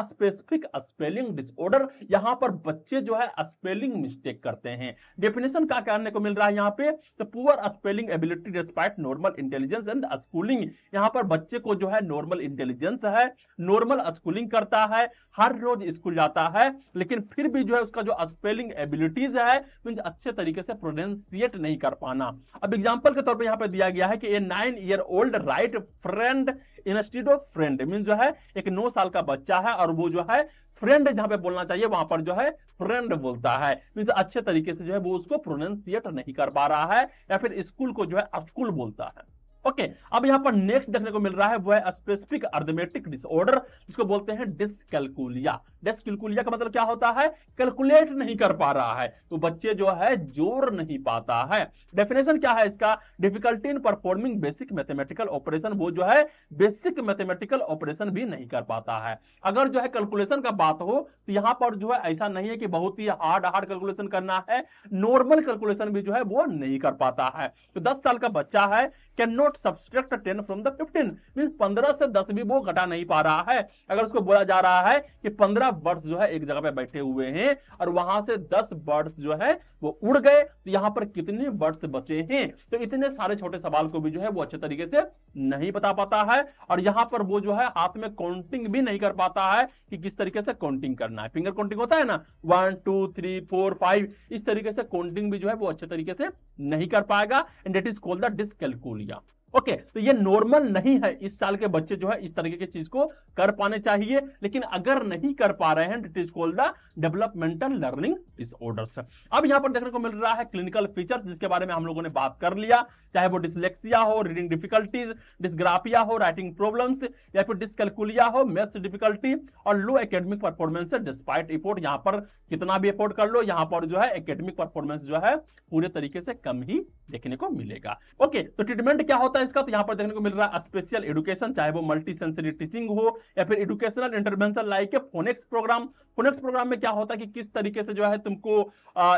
स्पेसिफिक स्पेलिंग डिसऑर्डर, यहां पर बच्चे जो है स्पेलिंग मिस्टेक करते हैं। डेफिनेशन क्या करने को मिल रहा है यहां पे? तो poor spelling ability despite normal intelligence and schooling. यहां पर बच्चे को जो है नॉर्मल इंटेलिजेंस है, नॉर्मल स्कूलिंग करता है, हर रोज स्कूल जाता है, लेकिन फिर भी जो है उसका जो स्पेलिंग एबिलिटीज है मींस अच्छे तरीके से प्रोनाउंसिएट नहीं कर पाना। अब एग्जांपल के तौर पे यहां पे दिया गया है कि ए 9 year old right friend instead of friend, means जो है एक 9 साल का बच्चा है और वो जो है फ्रेंड जहां पे बोलना चाहिए वहां पर जो है फ्रेंड बोलता है, मींस अच्छे तरीके से जो है वो उसको प्रोनाउंसिएट नहीं कर पा रहा है, या फिर स्कूल को जो है स्कूल बोलता है। ओके, अब यहां पर नेक्स्ट देखने को मिल रहा है वो है स्पेसिफिक अर्थमेटिक डिसऑर्डर, जिसको बोलते हैं डिसकैलकुलिया। डिसकैलकुलिया का मतलब क्या होता है? कैलकुलेट नहीं कर पा रहा है, तो बच्चे जो है जोड़ नहीं पाता है। डेफिनेशन क्या है इसका? Difficulty in performing basic mathematical operation, वो जो है बेसिक मैथमेटिकल ऑपरेशन भी नहीं कर पाता है। अगर जो है कैलकुलेशन का बात हो तो यहां पर जो है ऐसा नहीं है कि बहुत ही हार्ड कैलकुलेशन करना है, नॉर्मल कैलकुलेशन भी जो है वो नहीं कर पाता है। तो 10 साल का बच्चा है, can not subtract 10 from the 15, means 15 से 10 भी वो घटा नहीं पा रहा है। अगर उसको बोला जा रहा है कि 15 बर्ड्स जो है एक जगह पे बैठे हुए हैं और वहां से 10 बर्ड्स जो है वो उड़ गए, तो यहां पर कितने बर्ड्स बचे हैं? तो इतने सारे छोटे सवाल को भी जो है वो अच्छे तरीके से नहीं बता पाता है, और यहां पर वो जो है हाथ में काउंटिंग भी नहीं कर पाता है कि किस तरीके से काउंटिंग करना है। फिंगर काउंटिंग होता है ना, 1 2 3 4 5, इस तरीके से काउंटिंग भी जो है वो अच्छे तरीके से नहीं कर पाएगा, and that is called the dyscalculia. Okay, तो ये नॉर्मल नहीं है, इस साल के बच्चे जो है इस तरीके की चीज को कर पाने चाहिए, लेकिन अगर नहीं कर पा रहे हैं it is called the developmental learning disorders. अब यहां पर देखने को मिल रहा है क्लिनिकल फीचर्स, जिसके बारे में हम लोगों ने बात कर लिया, चाहे वो डिसलेक्सिया हो, रीडिंग डिफिकल्टीज, डिस्ग्राफिया हो, राइटिंग प्रॉब्लम्स, या फिर डिसकैलकुलिया हो, मैथ्स डिफिकल्टी, और लो एकेडमिक परफॉर्मेंस डिस्पाइट एफर्ट। यहां पर कितना भी एफर्ट कर लो, यहां पर जो है एकेडमिक परफॉर्मेंस जो है पूरे तरीके से कम ही देखने को मिलेगा। ओके, तो ट्रीटमेंट क्या होता है इसका? तो यहां पर देखने को मिल रहा है स्पेशल एजुकेशन, चाहे वो मल्टी सेंसरी टीचिंग हो, या फिर educational intervention like phonics program. Phonics program में क्या होता है कि किस तरीके से जो है तुमको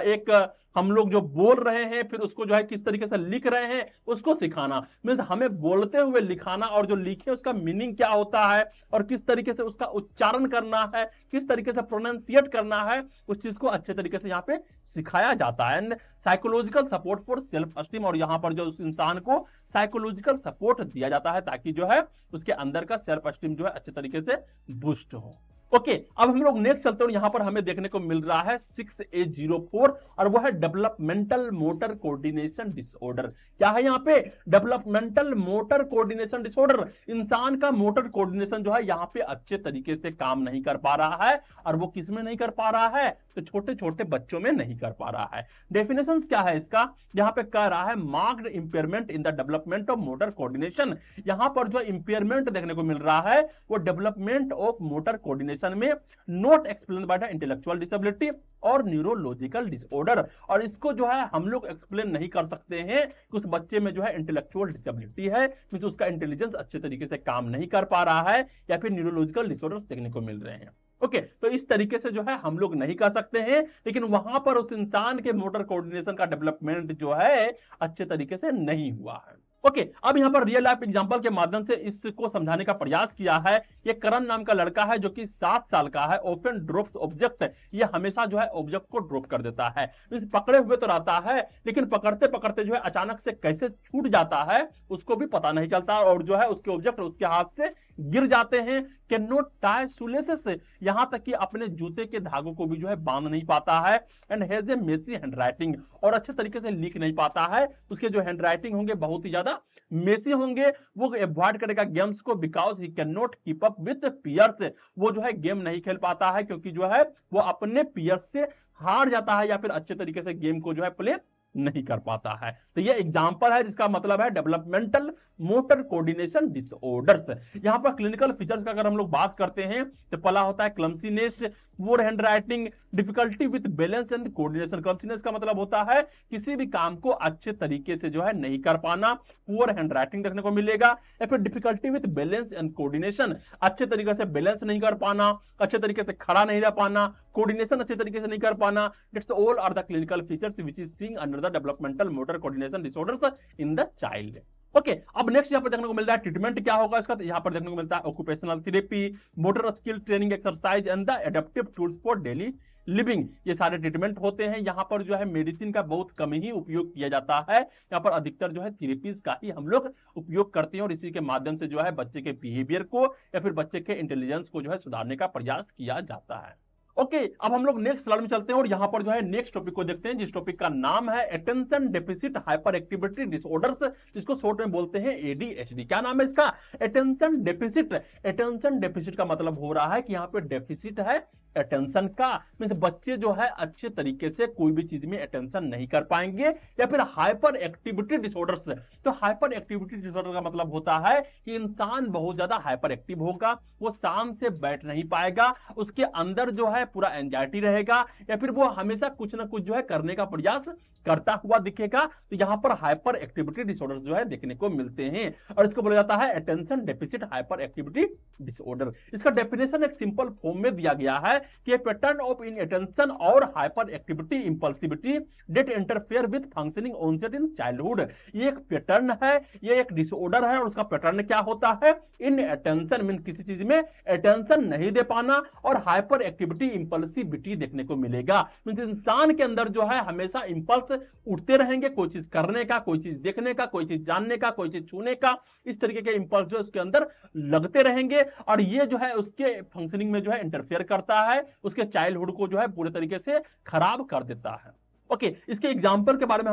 एक हम लोग जो बोल रहे हैं फिर उसको जो है किस तरीके से लिख रहे हैं उसको सिखाना, मींस हमें बोलते हुए लिखाना, और जो लिखे उसका मीनिंग क्या होता है और किस तरीके से उसका उच्चारण करना है, किस तरीके से प्रोनाउंसिएट करना है, उस चीज को अच्छे तरीके से यहाँ पे सिखाया जाता है। And psychological support for self esteem, और यहां पर जो उस इंसान को साइकोलॉजिकल सपोर्ट दिया जाता है ताकि जो है उसके अंदर का सेल्फ एस्टीम जो है अच्छे तरीके से बूस्ट हो। ओके, अब हम लोग नेक्स्ट चलते हैं, यहां पर हमें देखने को मिल रहा है 6A04, और वह है डेवलपमेंटल मोटर कोऑर्डिनेशन डिसऑर्डर। क्या है यहां पे? Developmental motor coordination disorder. इंसान का मोटर कोऑर्डिनेशन जो है यहां पे अच्छे तरीके से काम नहीं कर पा रहा है, और वो किस में नहीं कर पा रहा है? तो छोटे छोटे बच्चों में नहीं कर पा रहा है। डेफिनेशन क्या है इसका? यहां पे कह रहा है marked impairment in the development of motor coordination. यहां पर जो इंपेयरमेंट देखने को मिल रहा है वो development of motor coordination condition में not explain by the intellectual disability और न्यूरोलॉजिकल डिसऑर्डर। और इसको जो है हम लोग एक्सप्लेन नहीं कर सकते हैं कि उस बच्चे में जो है इंटेलेक्चुअल डिसेबिलिटी है, मींस उसका इंटेलिजेंस अच्छे तरीके से काम नहीं कर पा रहा है, या फिर न्यूरोलॉजिकल डिसऑर्डर्स देखने को मिल रहे हैं। ओके, तो इस तरीके से जो है हम लोग नहीं कर सकते हैं, लेकिन वहां पर उस इंसान के मोटर कोऑर्डिनेशन का डेवलपमेंट जो है अच्छे तरीके से नहीं हुआ है। ओके, अब यहां पर रियल लाइफ एग्जांपल के माध्यम से इसको समझाने का प्रयास किया है। ये करण नाम का लड़का है जो कि 7 साल का है, ऑफन ड्रॉप्स ऑब्जेक्ट, ये हमेशा जो है ऑब्जेक्ट को ड्रॉप कर देता है। इस पकड़े हुए तो रहता है, लेकिन पकड़ते पकड़ते जो है अचानक से कैसे छूट जाता है उसको भी पता नहीं चलता, और जो है उसके ऑब्जेक्ट उसके हाथ से गिर जाते हैं। कैन नॉट टाई शूलेसेस, यहां तक कि अपने जूते के धागों को भी जो है बांध नहीं पाता है। And has a messy handwriting, और अच्छे तरीके से लिख नहीं पाता है, उसके जो हैंडराइटिंग होंगे बहुत ही ज्यादा मेसी होंगे। वो अवॉइड करेगा गेम्स को because he can not keep up with peers, वो जो है गेम नहीं खेल पाता है क्योंकि जो है वो अपने पीयर्स से हार जाता है, या फिर अच्छे तरीके से गेम को जो है प्ले नहीं कर पाता है। तो ये एग्जांपल है जिसका मतलब है डेवलपमेंटल मोटर कोऑर्डिनेशन डिसऑर्डर्स। यहां पर क्लिनिकल फीचर्स का अगर हम लोग बात करते हैं तो पहला होता है clumsiness, poor handwriting, difficulty with balance and coordination. Clumsiness का मतलब होता है किसी भी काम को अच्छे तरीके से जो है नहीं कर पाना, पुअर हैंडराइटिंग देखने को मिलेगा। या फिर difficulty with balance and coordination, अच्छे तरीके से बैलेंस नहीं कर पाना, अच्छे तरीके से खड़ा नहीं रह पाना, कोऑर्डिनेशन अच्छे तरीके से नहीं कर पाना। That's all are the clinical features which is seen under the developmental motor coordination disorders in the child। Okay, अब नेक्स्ट यहां पर देखने को मिल रहा है ट्रीटमेंट क्या होगा इसका। तो यहां पर देखने को मिलता है occupational therapy, motor skill training exercise and the adaptive tools for daily living, ये सारे ट्रीटमेंट होते हैं। यहां पर जो है मेडिसिन का बहुत कम ही उपयोग किया जाता है, यहां पर अधिकतर जो है थेरेपीज का ही हम लोग उपयोग करते हैं, और इसी के माध्यम से जो है बच्चे के बिहेवियर को या फिर बच्चे के इंटेलिजेंस को जो है सुधारने का प्रयास किया जाता है। ओके, अब हम लोग नेक्स्ट स्लाइड में चलते हैं और यहां पर जो है नेक्स्ट टॉपिक को देखते हैं, जिस टॉपिक का नाम है attention deficit hyper activity disorders, जिसको शॉर्ट में बोलते हैं एडीएचडी। क्या नाम है इसका? Attention deficit. अटेंशन डेफिसिट का मतलब हो रहा है कि यहां पे डेफिसिट है अटेंशन का, मींस बच्चे जो है अच्छे तरीके से कोई भी चीज में अटेंशन नहीं कर पाएंगे। या फिर हाइपर एक्टिविटी डिसऑर्डर्स, तो हाइपर एक्टिविटी डिसऑर्डर का मतलब होता है कि इंसान बहुत ज्यादा हाइपर एक्टिव होगा, वो शांत से बैठ नहीं पाएगा, उसके अंदर जो है पूरा एंजाइटी रहेगा, या फिर वो हमेशा कुछ ना कुछ जो है करने का प्रयास करता हुआ दिखेगा। तो यहां पर हाइपर एक्टिविटी डिसऑर्डर्स जो है देखने को मिलते हैं, और इसको बोला जाता है attention deficit hyper activity disorder. इसका डेफिनेशन एक सिंपल फॉर्म में दिया गया है कि पैटर्न ऑफ इनअटेंशन और hyper activity impulsivity that interfere with functioning onset in childhood. ये एक पैटर्न है, ये एक डिसऑर्डर है, और उसका पैटर्न क्या होता है? इनअटेंशन मीन किसी चीज में अटेंशन नहीं दे पाना, और हाइपर एक्टिविटी इंपल्सिविटी देखने को मिलेगा। मींस इंसान के अंदर जो है हमेशा इंपल्स उठते रहेंगे, कोई चीज करने का, कोई चीज देखने का, कोई चीज जानने का, कोई चीज छूने का, इस तरीके के इंपल्स जो उसके अंदर लगते रहेंगे, और ये जो है उसके फंक्शनिंग में जो है इंटरफेयर करता है, उसके चाइल्डहुड को जो है पूरे तरीके से खराब कर देता है। ओके, इसके एग्जांपल के बारे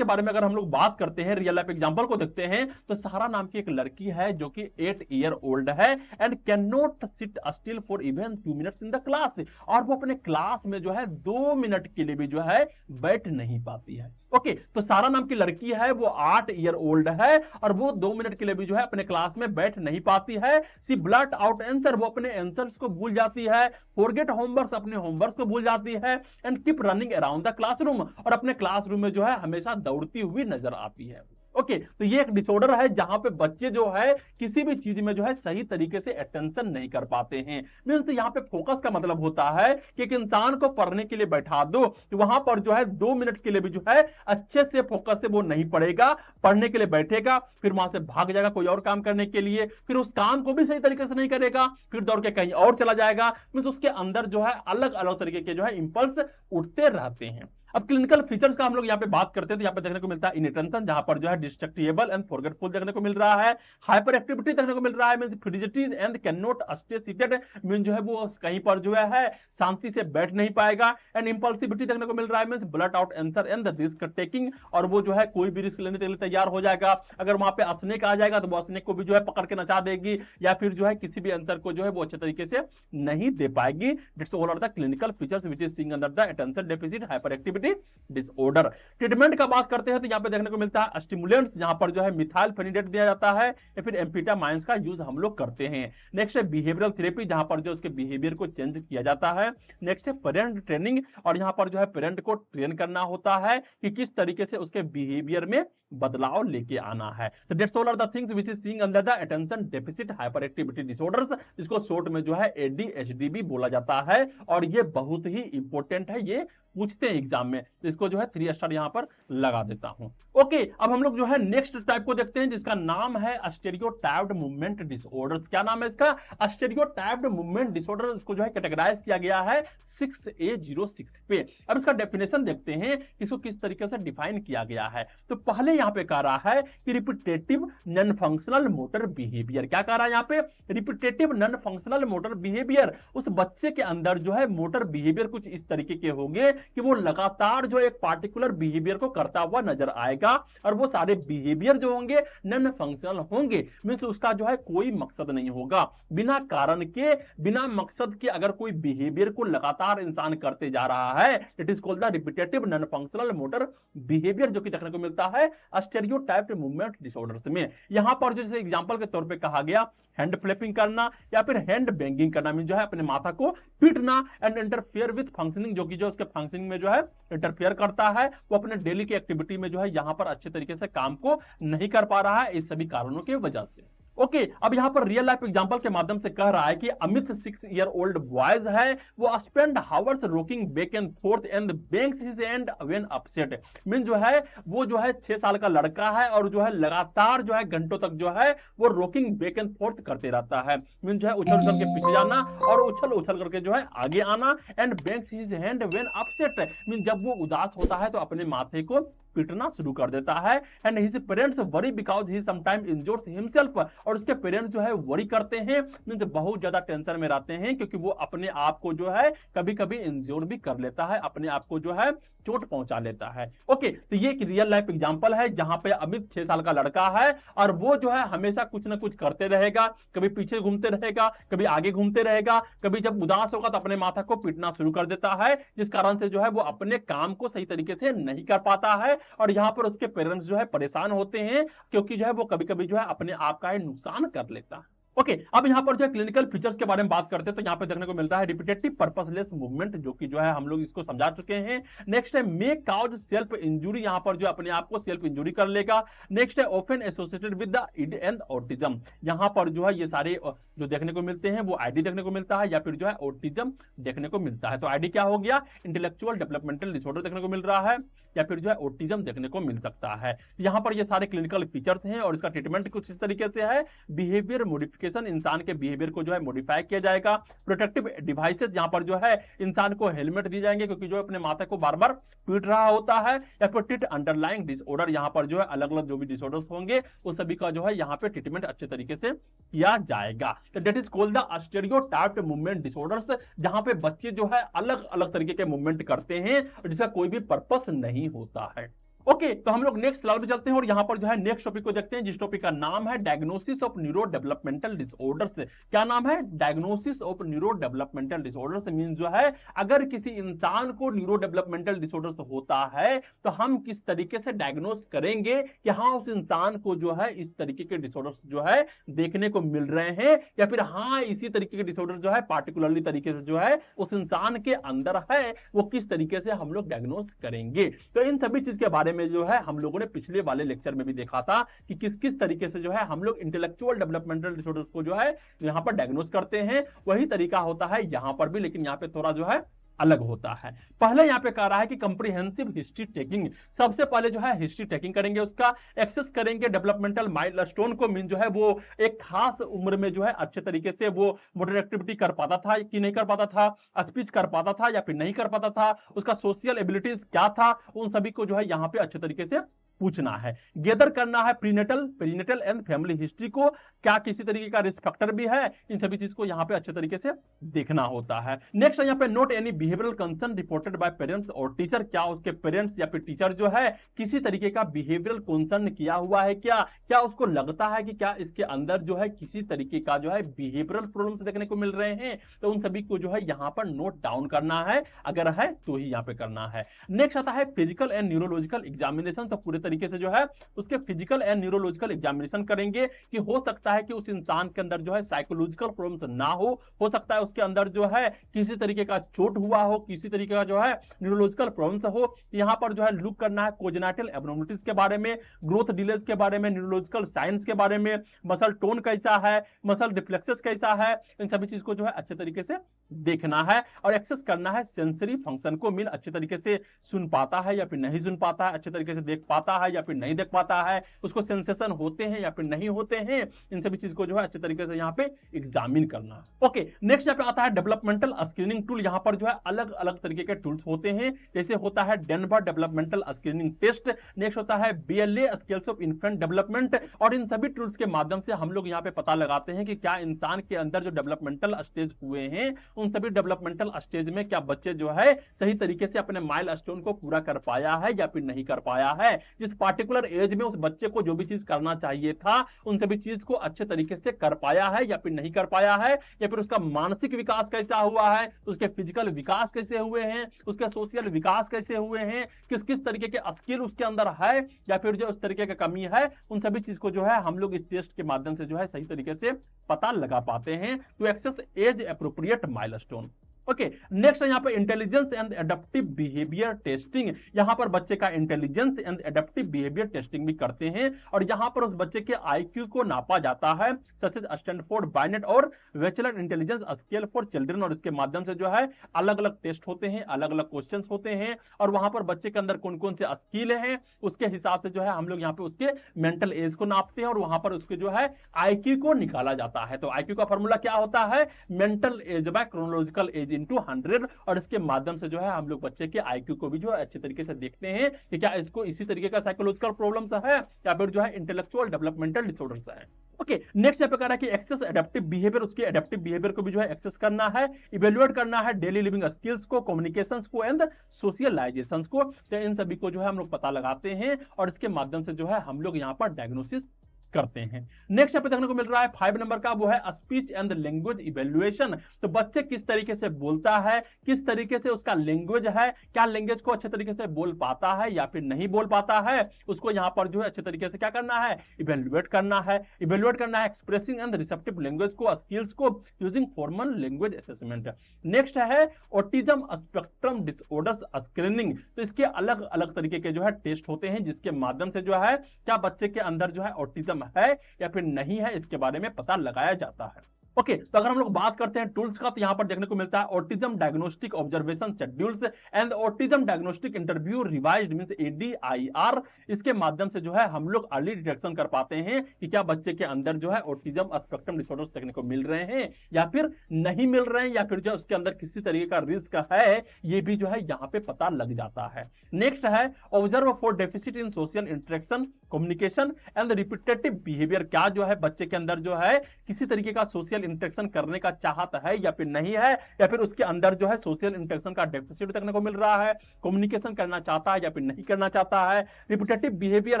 में अगर हम लोग बात करते हैं, रियल लाइफ एग्जांपल को देखते हैं, तो सहारा नाम की एक लड़की है जो कि 8 ईयर ओल्ड है and can not sit still for even 2 minutes in the class, और वो अपने क्लास में जो है 2 मिनट के लिए भी जो है बैठ नहीं पाती है। ओके, तो सारा नाम की लड़की है, वो 8 ईयर ओल्ड है, और वो 2 मिनट के लिए भी जो है अपने क्लास में बैठ नहीं पाती है। सी ब्लर्ट आउट आंसर, वो अपने आंसर्स को भूल जाती है, फॉरगेट होमवर्क, अपने होमवर्क को भूल जाती है, and keep running around the classroom, और अपने क्लासरूम में जो है हमेशा दौड़ती हुई नजर आती है। ओके, तो ये एक डिसऑर्डर है जहां पे बच्चे जो है किसी भी चीज में जो है सही तरीके से अटेंशन नहीं कर पाते हैं। मींस यहां पे फोकस का मतलब होता है कि एक इंसान को पढ़ने के लिए बैठा दो, तो वहां पर जो है 2 मिनट के लिए भी जो है अच्छे से फोकस से वो नहीं पढ़ेगा, पढ़ने के लिए बैठेगा, फिर वहां से भाग जाएगा कोई और काम करने के लिए, फिर उस काम को भी सही तरीके से नहीं करेगा, फिर दौड़ के कहीं और चला जाएगा। मींस उसके अंदर जो है अलग अलग तरीके के जो है इंपल्स उठते रहते हैं। अब क्लिनिकल फीचर्स का हम लोग यहाँ पे बात करते हैं, तो यहाँ पे देखने को मिलता है इनअटेंशन, जहां पर जो है डिस्ट्रैक्टेबल एंड फॉरगेटफुल देखने को मिल रहा है, हाइपर एक्टिविटी देखने को मिल रहा है, means fidgety and can not stay seated, mean जो है वो कहीं पर जो है शांति से बैठ नहीं पाएगा, एंड इंपल्सिविटी देखने को मिल रहा है, means blurt out answer and the risk taking, और वो जो है कोई भी रिस्क लेने के लिए तैयार हो जाएगा। अगर वहां पे स्नेक आ जाएगा तो वो स्नेक को भी जो है पकड़ के नचा देगी, या फिर जो है किसी भी आंसर को जो है वो अच्छे तरीके से नहीं दे पाएगी। That's all are the clinical features which is seeing under the attention deficit hyper activity activity disorder. Treatment का बात करते हैं तो यहाँ पे देखने को मिलता है स्टिमुलेंट्स, जहां पर जो है मिथाइल फेनिडेट दिया जाता है या फिर एम्फेटामाइंस का यूज हम लोग करते हैं। नेक्स्ट है बिहेवियरल थेरेपी, जहां पर जो उसके बिहेवियर को चेंज किया जाता है। नेक्स्ट है पेरेंट ट्रेनिंग, और यहाँ पर जो है पेरेंट को ट्रेन करना होता है कि किस तरीके से उसके बिहेवियर में बदलाव लेके आना है। तो that's all are the things which is seeing under the attention deficit hyper activity disorders, जिसको शॉर्ट में जो है ADHD भी बोला जाता है, और ये बहुत ही इंपॉर्टेंट है, ये पूछते हैं एग्जाम में, तो इसको जो है 3 स्टार यहां पर लगा देता हूं। ओके, अब हम लोग जो है नेक्स्ट टाइप को देखते हैं, जिसका नाम है स्टेरियोटाइप्ड मूवमेंट डिसऑर्डर्स। क्या नाम है इसका? स्टेरियोटाइप्ड मूवमेंट डिसऑर्डर। इसको जो है कैटेगराइज किया गया है 6A06 पे। अब इसका डेफिनेशन देखते हैं, इसको किस तरीके से डिफाइन किया गया है। तो पहले यहां पे कह रहा है कि repetitive non functional motor behaviour. क्या कह रहा है यहां पे? Repetitive non functional motor behaviour. उस बच्चे के अंदर जो है मोटर बिहेवियर कुछ इस तरीके के होंगे कि वो लगातार जो एक पार्टिकुलर बिहेवियर को करता हुआ नजर आएगा, और वो सारे बिहेवियर जो होंगे नॉन फंक्शनल होंगे, मींस उसका जो है कोई मकसद नहीं होगा। बिना कारण के, बिना मकसद के अगर कोई बिहेवियर को लगातार इंसान करते जा रहा है, it is called the repetitive non functional motor behaviour, जो कि देखने को मिलता है स्टेरियोटाइप्ड मूवमेंट डिसऑर्डर्स में। यहां पर जैसे एग्जांपल के तौर पे कहा गया हैंड फ्लैपिंग करना या फिर हैंड बैंगिंग करना, मीन जो है अपने माथा को पीटना, एंड इंटरफेयर विद फंक्शनिंग, जो कि जो उसके फंक्शनिंग में जो है इंटरफेयर करता है, वो अपने डेली की एक्टिविटी में जो है यहां पर अच्छे तरीके से काम को नहीं कर पा रहा है, इस सभी कारणों की वजह से। ओके, अब यहां पर रियल लाइफ एग्जांपल के माध्यम से कह रहा है कि अमित 6 ईयर ओल्ड बॉयज है, वो spend hours rocking back and fourth and bangs his hand when upset. Mean जो है वो जो है 6 साल का लड़का है, और जो है लगातार जो है घंटों तक जो है वो रॉकिंग बैक एंड फोर्थ करते रहता है। मीन जो है उछल उछल के पीछे जाना और उछल उछल करके जो है आगे आना, and bangs his hand when upset. Mean जब वो उदास होता है तो अपने माथे को पीटना शुरू कर देता है। And his parents worry because he sometime injures himself, और उसके पेरेंट्स जो है वरी करते हैं, मींस बहुत ज्यादा टेंशन में रहते हैं, क्योंकि वो अपने आप को जो है कभी कभी इंजोर भी कर लेता है, अपने आप को जो है चोट पहुंचा लेता है। ओके, तो ये एक रियल लाइफ एग्जांपल है जहां पे अमित 6 साल का लड़का है, और वो जो है हमेशा कुछ ना कुछ करते रहेगा, कभी पीछे घूमते रहेगा, कभी आगे घूमते रहेगा, कभी जब उदास होगा तो अपने माथा को पीटना शुरू कर देता है, जिस कारण से जो है वो अपने काम को सही तरीके से नहीं कर पाता है, और यहां पर उसके पेरेंट्स जो है परेशान होते हैं, क्योंकि जो है वो कभी कभी जो है अपने आप का ही नुकसान कर लेता है। ओके, अब यहां पर जो क्लिनिकल फीचर्स के बारे में बात करते हैं, तो यहां पे देखने को मिलता है रिपीटेटिव पर्पसलेस मूवमेंट, जो कि जो है हम लोग इसको समझा चुके हैं। नेक्स्ट है मे काउज सेल्फ इंजुरी, यहां पर जो अपने आप को सेल्फ इंजुरी कर लेगा। नेक्स्ट है often associated with the ID and autism, यहां पर जो है ये सारे जो देखने को मिलते हैं वो आईडी देखने को मिलता है, या फिर जो है ऑटिज्म देखने को मिलता है। तो आईडी क्या हो गया? इंटेलेक्चुअल डेवलपमेंटल डिसऑर्डर देखने को मिल रहा है, या फिर जो है ऑटिज्म देखने को मिल सकता है। यहां पर ये सारे क्लिनिकल फीचर्स हैं, और इसका ट्रीटमेंट कुछ इस तरीके से है। बिहेवियर मॉडिफिकेशन, इंसान के बिहेवियर को जो है मॉडिफाई किया जाएगा। प्रोटेक्टिव डिवाइसेस, जहां पर जो है इंसान को हेलमेट दी जाएंगे, क्योंकि जो अपने माथे को बार बार पीट रहा होता है। या फिर ट्रीट अंडरलाइंग डिसऑर्डर, यहां पर जो है अलग अलग जो भी डिसऑर्डर्स होंगे उस सभी का जो है यहां पे ट्रीटमेंट अच्छे तरीके से किया जाएगा। तो that is called the stereotyped movement disorders, जहां पे बच्चे जो है अलग अलग तरीके के मूवमेंट करते हैं, जिसका कोई भी पर्पस नहीं होता है। ओके, तो हम लोग नेक्स्ट स्लाइड पे चलते हैं, और यहां पर जो है नेक्स्ट टॉपिक को देखते हैं, जिस टॉपिक का नाम है diagnosis of neuro developmental disorders. क्या नाम है? Diagnosis of neuro developmental disorders. Mean जो है अगर किसी इंसान को न्यूरो डेवलपमेंटल डिसऑर्डर्स होता है, तो हम किस तरीके से डायग्नोस करेंगे कि हाँ उस इंसान को जो है इस तरीके के डिसऑर्डर्स जो है देखने को मिल रहे हैं, या फिर हाँ इसी तरीके के डिसऑर्डर जो है पार्टिकुलरली तरीके से जो है उस इंसान के अंदर है, वो किस तरीके से हम लोग डायग्नोस करेंगे। तो इन सभी चीज के बारे में जो है हम लोगों ने पिछले वाले लेक्चर में भी देखा था कि किस किस तरीके से जो है हम लोग इंटेलेक्चुअल डेवलपमेंटल डिसऑर्डर्स को जो है यहां पर डायग्नोस करते हैं। वही तरीका होता है यहां पर भी, लेकिन यहां पे थोड़ा जो है अलग होता है। पहले यहां पे कह रहा है कि कंप्रिहेंसिव हिस्ट्री टेकिंग, सबसे पहले जो है हिस्ट्री टेकिंग करेंगे, उसका एक्सेस करेंगे डेवलपमेंटल माइलस्टोन को। मीन जो है वो एक खास उम्र में जो है अच्छे तरीके से वो मोटर एक्टिविटी कर पाता था कि नहीं कर पाता था, स्पीच कर पाता था या फिर नहीं कर पाता था, उसका सोशल एबिलिटीज क्या था, उन सभी को जो है यहां पे अच्छे तरीके से पूछना है। गैदर करना है पेरिनेटल एंड फैमिली हिस्ट्री को, क्या किसी तरीके का रिस्क फैक्टर भी है, इन सभी चीज को यहां पे अच्छे तरीके से देखना होता है। नेक्स्ट यहां पे note any behavioural concern reported by parents और टीचर, क्या उसके पेरेंट्स या फिर टीचर जो है किसी तरीके का बिहेवियरल कंसर्न किया हुआ है, क्या उसको लगता है कि क्या इसके अंदर जो है किसी तरीके का जो है बिहेवियरल प्रॉब्लम्स देखने को मिल रहे हैं, तो उन सभी को जो है यहां पर नोट डाउन करना है, अगर है तो ही यहां पे करना है। नेक्स्ट आता है फिजिकल एंड न्यूरोलॉजिकल एग्जामिनेशन, तो पूरे तरीके से जो है उसके फिजिकल एंड न्यूरोलॉजिकल एग्जामिनेशन करेंगे कि हो सकता है कि उस इंसान के अंदर जो है साइकोलॉजिकल प्रॉब्लम्स ना हो सकता है उसके अंदर जो है किसी तरीके का चोट हुआ हो, किसी तरीके का जो है न्यूरोलॉजिकल प्रॉब्लम्स हो। यहां पर जो है लुक करना है कोजेनाइटल एब्नॉर्मलिटीज के बारे में, ग्रोथ डिलेज के बारे में, न्यूरोलॉजिकल साइंस के बारे में, मसल टोन कैसा है, मसल रिफ्लेक्सेस कैसा है, इन सभी चीज को जो है अच्छे तरीके से देखना है और एक्सेस करना है सेंसरी फंक्शन को। मीन अच्छे तरीके से सुन पाता है या फिर नहीं सुन पाता है, अच्छे तरीके से देख पाता है या फिर नहीं देख पाता है, उसको सेंसेशन होते हैं या फिर नहीं होते हैं, इन सभी चीज को जो है अच्छे तरीके से यहाँ पे एग्जामिन करना। ओके, नेक्स्ट यहाँ पे आता है डेवलपमेंटल स्क्रीनिंग टूल। यहाँ पर जो है अलग अलग तरीके के टूल्स होते हैं, जैसे होता है Denver developmental screening test, next होता है BLA scales of infant development, और इन सभी टूल्स के माध्यम से हम लोग यहाँ पे पता लगाते हैं कि क्या इंसान के अंदर जो डेवलपमेंटल स्टेज हुए हैं उन सभी डेवलपमेंटल स्टेज में क्या बच्चे जो है सही तरीके से अपने माइलस्टोन को पूरा कर पाया है या फिर नहीं कर पाया है, जिस पार्टिकुलर एज में उस बच्चे को जो भी चीज करना चाहिए था उन सभी चीज को अच्छे तरीके से कर पाया है या फिर नहीं कर पाया है, या फिर उसका मानसिक विकास कैसा हुआ है, उसके फिजिकल विकास कैसे हुए हैं, उसके सोशल विकास कैसे हुए हैं, किस किस तरीके के स्किल उसके अंदर है या फिर जो उस तरीके की कमी है, उन सभी चीज को जो है हम लोग इस टेस्ट के माध्यम से जो है सही तरीके से पता लगा पाते हैं to access age appropriate milestone. Okay, next यहाँ पे intelligence and adaptive behaviour testing. यहाँ पर बच्चे का intelligence and adaptive behaviour testing भी करते हैं और यहाँ पर उस बच्चे के IQ को नापा जाता है, सच एज स्टैनफोर्ड बायनेट और वेचलर इंटेलिजेंस स्केल फॉर चिल्ड्रन, और इसके माध्यम से जो है अलग अलग टेस्ट होते हैं, अलग अलग क्वेश्चन होते हैं और वहां पर बच्चे के अंदर कौन कौन से स्किल हैं उसके हिसाब से जो है हम लोग यहाँ पे उसके मेंटल एज को नापते हैं और वहां पर उसके जो है IQ को निकाला जाता है। तो IQ का फॉर्मूला क्या होता है, mental as by chronological age into 100, और इसके माध्यम से जो है हम लोग बच्चे के IQ को भी जो है अच्छे तरीके से देखते हैं कि क्या इसको इसी तरीके का साइकोलॉजिकल प्रॉब्लम्स है या फिर जो है इंटेलेक्चुअल डेवलपमेंटल डिसऑर्डर्स है। ओके, नेक्स्ट यहाँ पे कह रहा है कि एक्सेस एडेप्टिव बिहेवियर, उसके एडेप्टिव बिहेवियर को भी जो है एक्सेस करना है, इवेल्युएट करना है डेली लिविंग स्किल्स को, कम्युनिकेशंस को एंड सोशलाइजेशंस को। तो इन सभी को जो है हम लोग पता लगाते हैं और इसके माध्यम से जो है हम लोग यहाँ पर डायग्नोसिस करते हैं। नेक्स्ट यहाँ पे देखने को मिल रहा है 5 नंबर का, वो है स्पीच एंड लैंग्वेज इवैल्यूएशन। तो बच्चे किस तरीके से बोलता है, किस तरीके से उसका लैंग्वेज है, क्या लैंग्वेज को अच्छे तरीके से बोल पाता है या फिर नहीं बोल पाता है, उसको यहाँ पर जो है अच्छे तरीके से क्या करना है, इवैल्यूएट करना है। इवैल्यूएट करना है एक्सप्रेसिंग एंड रिसेप्टिव लैंग्वेज को, स्किल्स को using formal language assessment. Next है ऑटिज्म स्पेक्ट्रम डिसऑर्डर्स स्क्रीनिंग। तो इसके अलग अलग तरीके के जो है टेस्ट होते हैं जिसके माध्यम से जो है क्या बच्चे के अंदर जो है ऑटिज्म है या फिर नहीं है इसके बारे में पता लगाया जाता है। ओके, तो अगर हम लोग बात करते हैं टूल्स का तो यहां पर देखने को मिलता है autism diagnostic observation schedules and autism diagnostic interview revised means ADIR। इसके माध्यम से जो है हम लोग अर्ली डिटेक्शन कर पाते हैं कि क्या बच्चे के अंदर जो है ऑटिज्म स्पेक्ट्रम डिसऑर्डर्स देखने को मिल रहे हैं या फिर नहीं मिल रहे हैं, या फिर जो उसके अंदर किसी तरीके का रिस्क है, ये भी जो है यहाँ पे पता लग जाता है। नेक्स्ट है observe for deficit in social interaction, communication and repetitive behaviour. क्या जो है बच्चे के अंदर जो है किसी तरीके का सोशल इंटरेक्शन करने का चाहता है या फिर नहीं है, या फिर उसके अंदर जो है सोशल इंटरेक्शन का डेफिसिट देखने को मिल रहा है, कम्युनिकेशन करना चाहता है या फिर नहीं करना चाहता है, रिपीटेटिव बिहेवियर